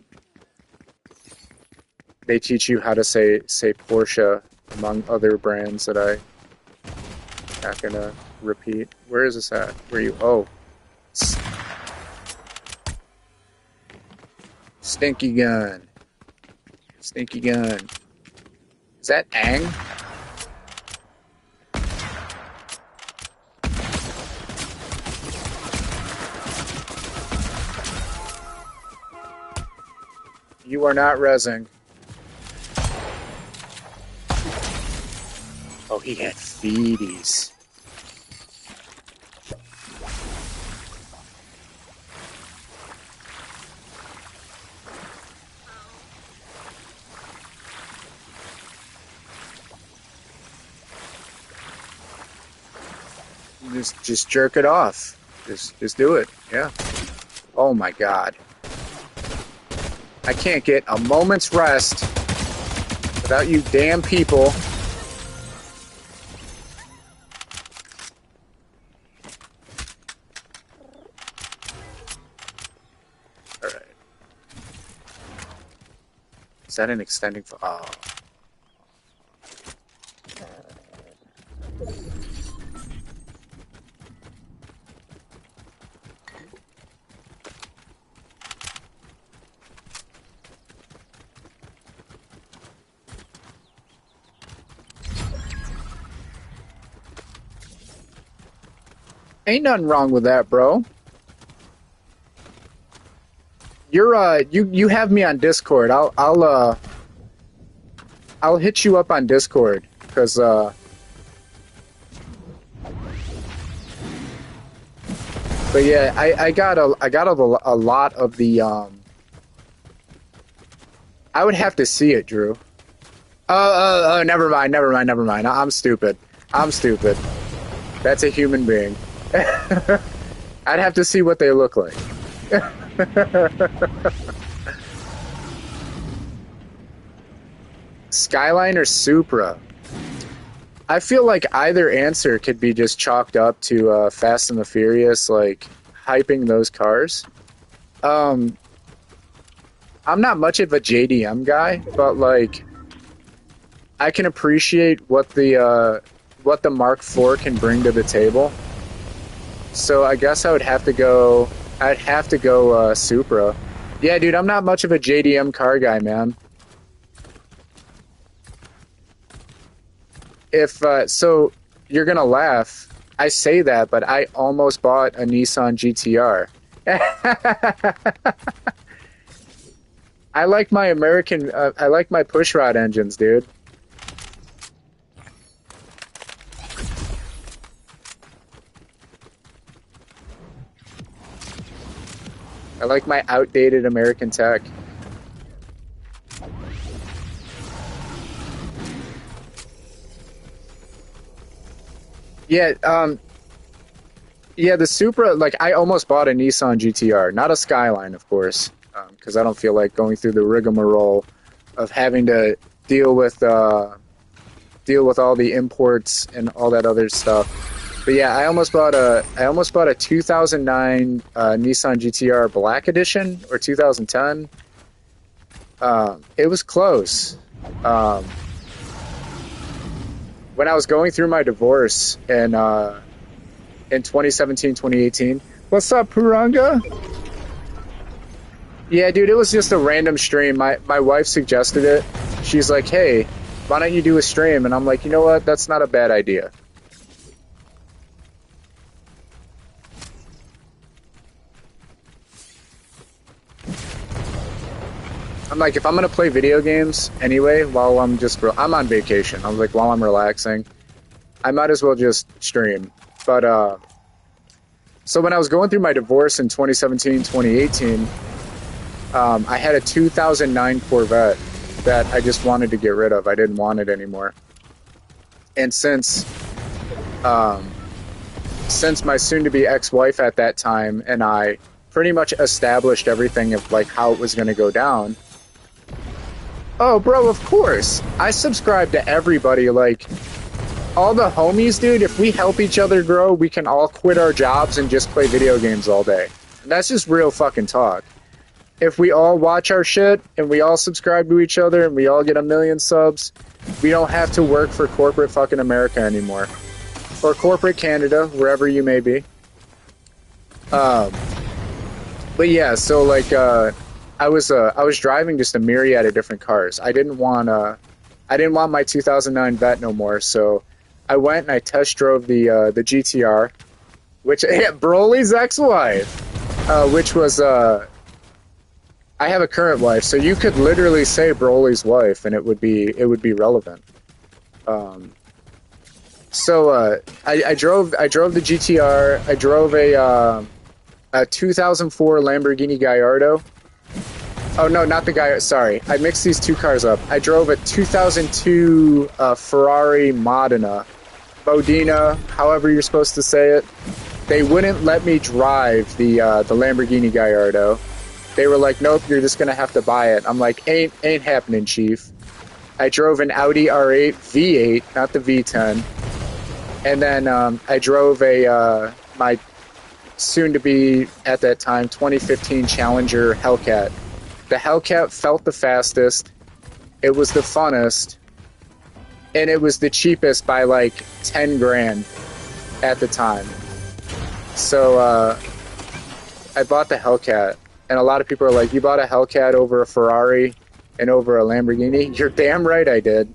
Speaker 1: they teach you how to say Porsche among other brands that I'm not gonna repeat. Where is this at? Where are you? Oh. Stinky gun. Stinky gun. Is that Aang? You are not rezzing. Oh, he had feeties. Just jerk it off. Just do it. Yeah. Oh my god. I can't get a moment's rest without you damn people. Alright. Is that an extending for oh. Ain't nothing wrong with that, bro. You're you have me on Discord. I'll hit you up on Discord because but yeah, I got a lot of the I would have to see it, Drew. Oh, never mind. I'm stupid. That's a human being. I'd have to see what they look like. Skyline or Supra? I feel like either answer could be just chalked up to Fast and the Furious, like hyping those cars. I'm not much of a JDM guy, but like I can appreciate what the Mark IV can bring to the table. So I guess I would have to go. I'd have to go Supra. Yeah, dude, I'm not much of a JDM car guy, man. If so, you're gonna laugh. I say that, but I almost bought a Nissan GTR. I like my American. I like my pushrod engines, dude. I like my outdated American tech. Yeah, yeah, the Supra, like, I almost bought a Nissan GTR. Not a Skyline, of course, because I don't feel like going through the rigmarole of having to deal with all the imports and all that other stuff. But yeah, I almost bought a 2009 Nissan GTR Black Edition or 2010. It was close. when I was going through my divorce in 2017, 2018. What's up, Puranga? Yeah, dude, it was just a random stream. My wife suggested it. She's like, "Hey, why don't you do a stream?" And I'm like, "You know what? That's not a bad idea." I'm like, if I'm gonna play video games anyway while I'm on vacation. I was like, while I'm relaxing, I might as well just stream. But so when I was going through my divorce in 2017, 2018, I had a 2009 Corvette that I just wanted to get rid of. I didn't want it anymore. And since my soon-to-be ex-wife at that time and I pretty much established everything of like how it was going to go down. Oh, bro, of course. I subscribe to everybody. Like, all the homies, dude, if we help each other grow, we can all quit our jobs and just play video games all day. That's just real fucking talk. If we all watch our shit and we all subscribe to each other and we all get 1 million subs, we don't have to work for corporate fucking America anymore. Or corporate Canada, wherever you may be. But yeah, so like, I was driving just a myriad of different cars. I didn't want my 2009 Vet no more, so I went and I test drove the GTR, which Broly's ex-wife, which was I have a current wife, so you could literally say Broly's wife, and it would be relevant. So I drove the GTR. I drove a 2004 Lamborghini Gallardo. Oh no, not the Gallardo. Sorry, I mixed these two cars up. I drove a 2002 Ferrari Modena, however you're supposed to say it. They wouldn't let me drive the Lamborghini Gallardo. They were like, "Nope, you're just gonna have to buy it." I'm like, "Ain't happening, chief." I drove an Audi R8 V8, not the V10, and then I drove my soon-to-be at that time 2015 Challenger Hellcat. The Hellcat felt the fastest. It was the funnest, and it was the cheapest by like 10 grand at the time. So I bought the Hellcat. And a lot of people are like, "You bought a Hellcat over a Ferrari and over a Lamborghini?" You're damn right I did.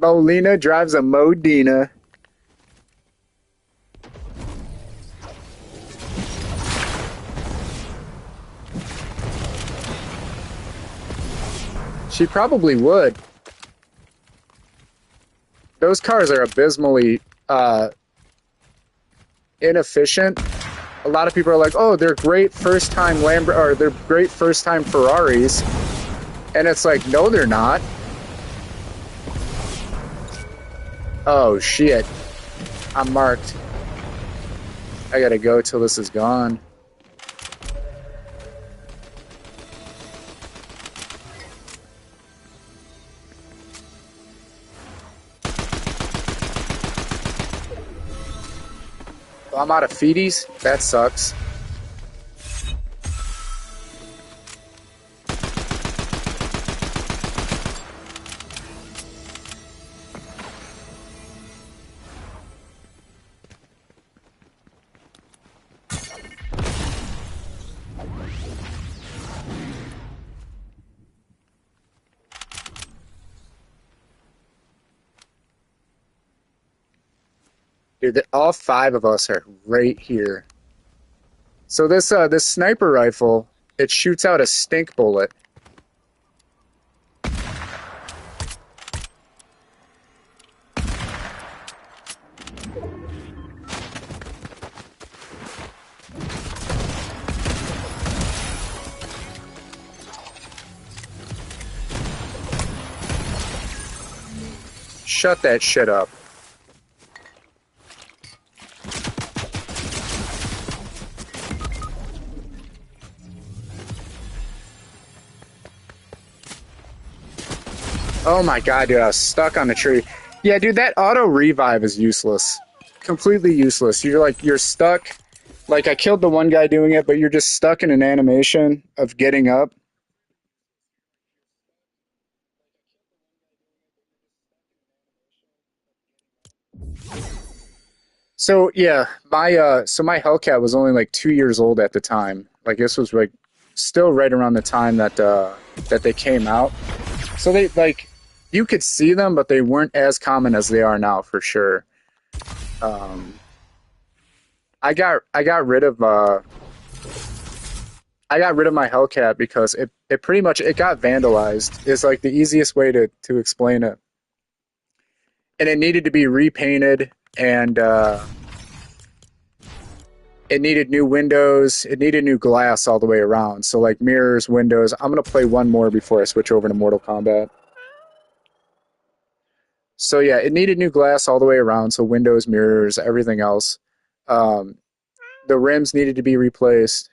Speaker 1: Molina drives a Modena. She probably would. Those cars are abysmally inefficient. A lot of people are like, "Oh, they're great first-time they're great first-time Ferraris," and it's like, no, they're not. Oh shit! I'm marked. I gotta go till this is gone. I'm out of feedies? That sucks. Dude, all 5 of us are right here. So this sniper rifle, it shoots out a stink bullet. Shut that shit up. Oh my god, dude, I was stuck on the tree. Yeah, dude, that auto revive is useless. Completely useless. You're stuck. Like I killed the one guy doing it, but you're just stuck in an animation of getting up. So yeah, my Hellcat was only like 2 years old at the time. Like this was like still right around the time that they came out. So they like you could see them, but they weren't as common as they are now for sure. Um, I got rid of I got rid of my Hellcat because it pretty much it got vandalized. Is like the easiest way to explain it, and it needed to be repainted and it needed new windows. It needed new glass all the way around. So like mirrors, windows. I'm gonna play one more before I switch over to Mortal Kombat. So yeah, it needed new glass all the way around. So windows, mirrors, everything else. Um, the rims needed to be replaced.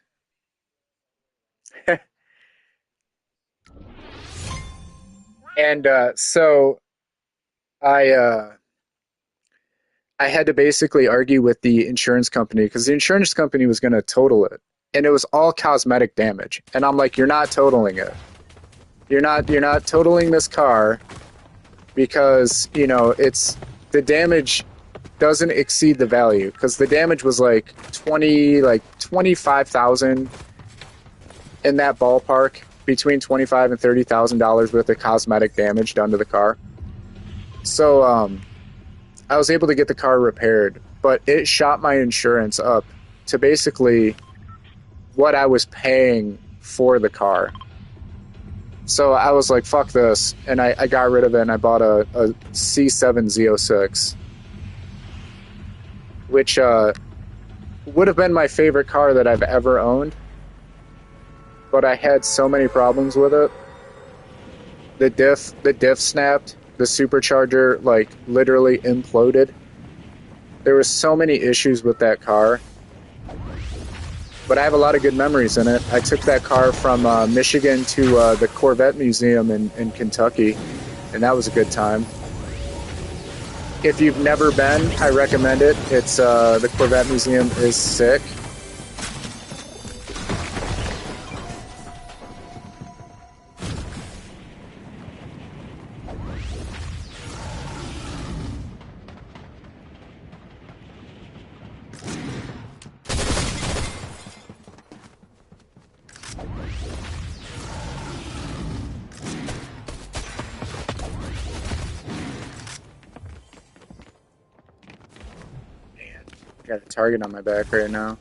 Speaker 1: And so I I had to basically argue with the insurance company because the insurance company was going to total it, and it was all cosmetic damage. And I'm like, you're not totaling it. You're not totaling this car because it's the damage doesn't exceed the value because the damage was like 25,000 in that ballpark, between 25 and $30,000 worth of cosmetic damage done to the car. So I was able to get the car repaired, but it shot my insurance up to basically what I was paying for the car. So I was like, fuck this. And I got rid of it and I bought a C7 Z06, which would have been my favorite car that I've ever owned. But I had so many problems with it. The diff snapped. The supercharger like literally imploded. There were so many issues with that car, but I have a lot of good memories in it. I took that car from Michigan to the Corvette Museum in Kentucky, and that was a good time. If you've never been, I recommend it. It's the Corvette Museum is sick. Got a target on my back right now.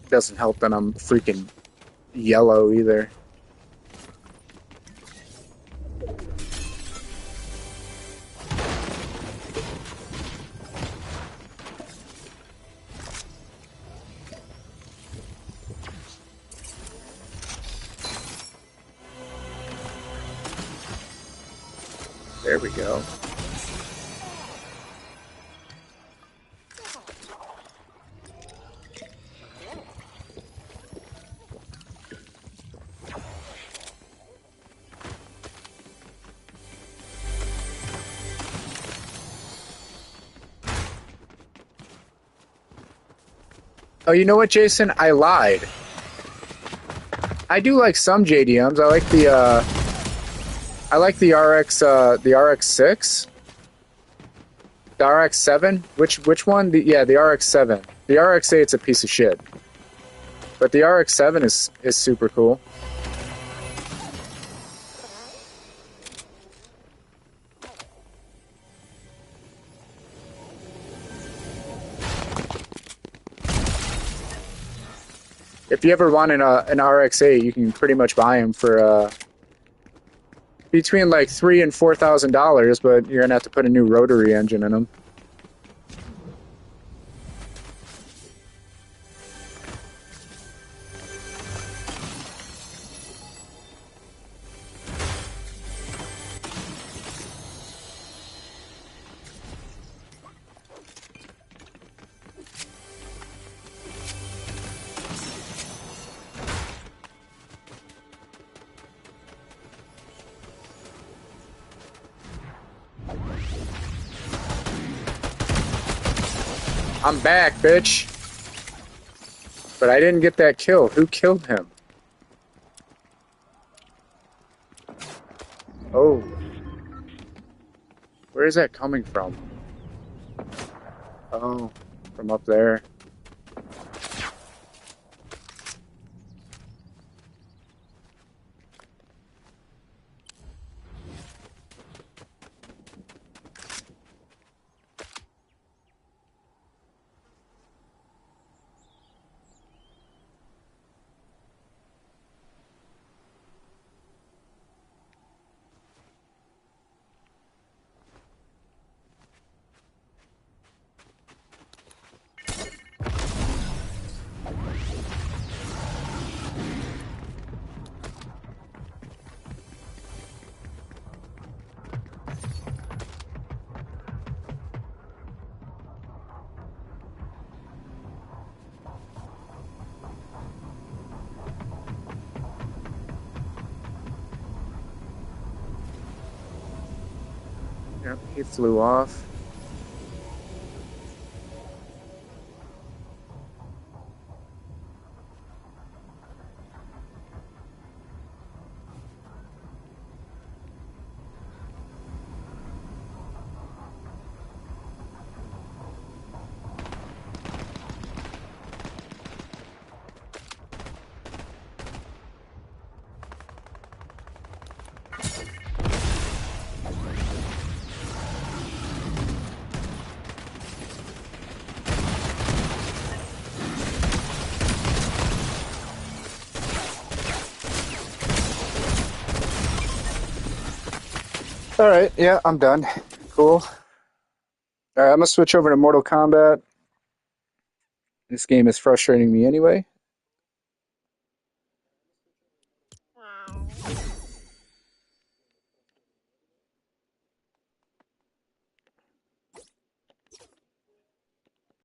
Speaker 1: Doesn't help that I'm freaking yellow either. There we go. Oh, you know what, Jason? I lied. I do like some JDMs. I like the RX6, the RX7. Which one? The RX7. The RX8's a piece of shit, but the RX7 is super cool. If you ever want an RX8, you can pretty much buy them for between like $3,000 and $4,000, but you're gonna have to put a new rotary engine in them. I'm back, bitch. But I didn't get that kill. Who killed him? Oh. Where is that coming from? Oh, from up there. Yep, he flew off. All right, yeah, I'm done. Cool. All right, I'm gonna switch over to Mortal Kombat. This game is frustrating me anyway.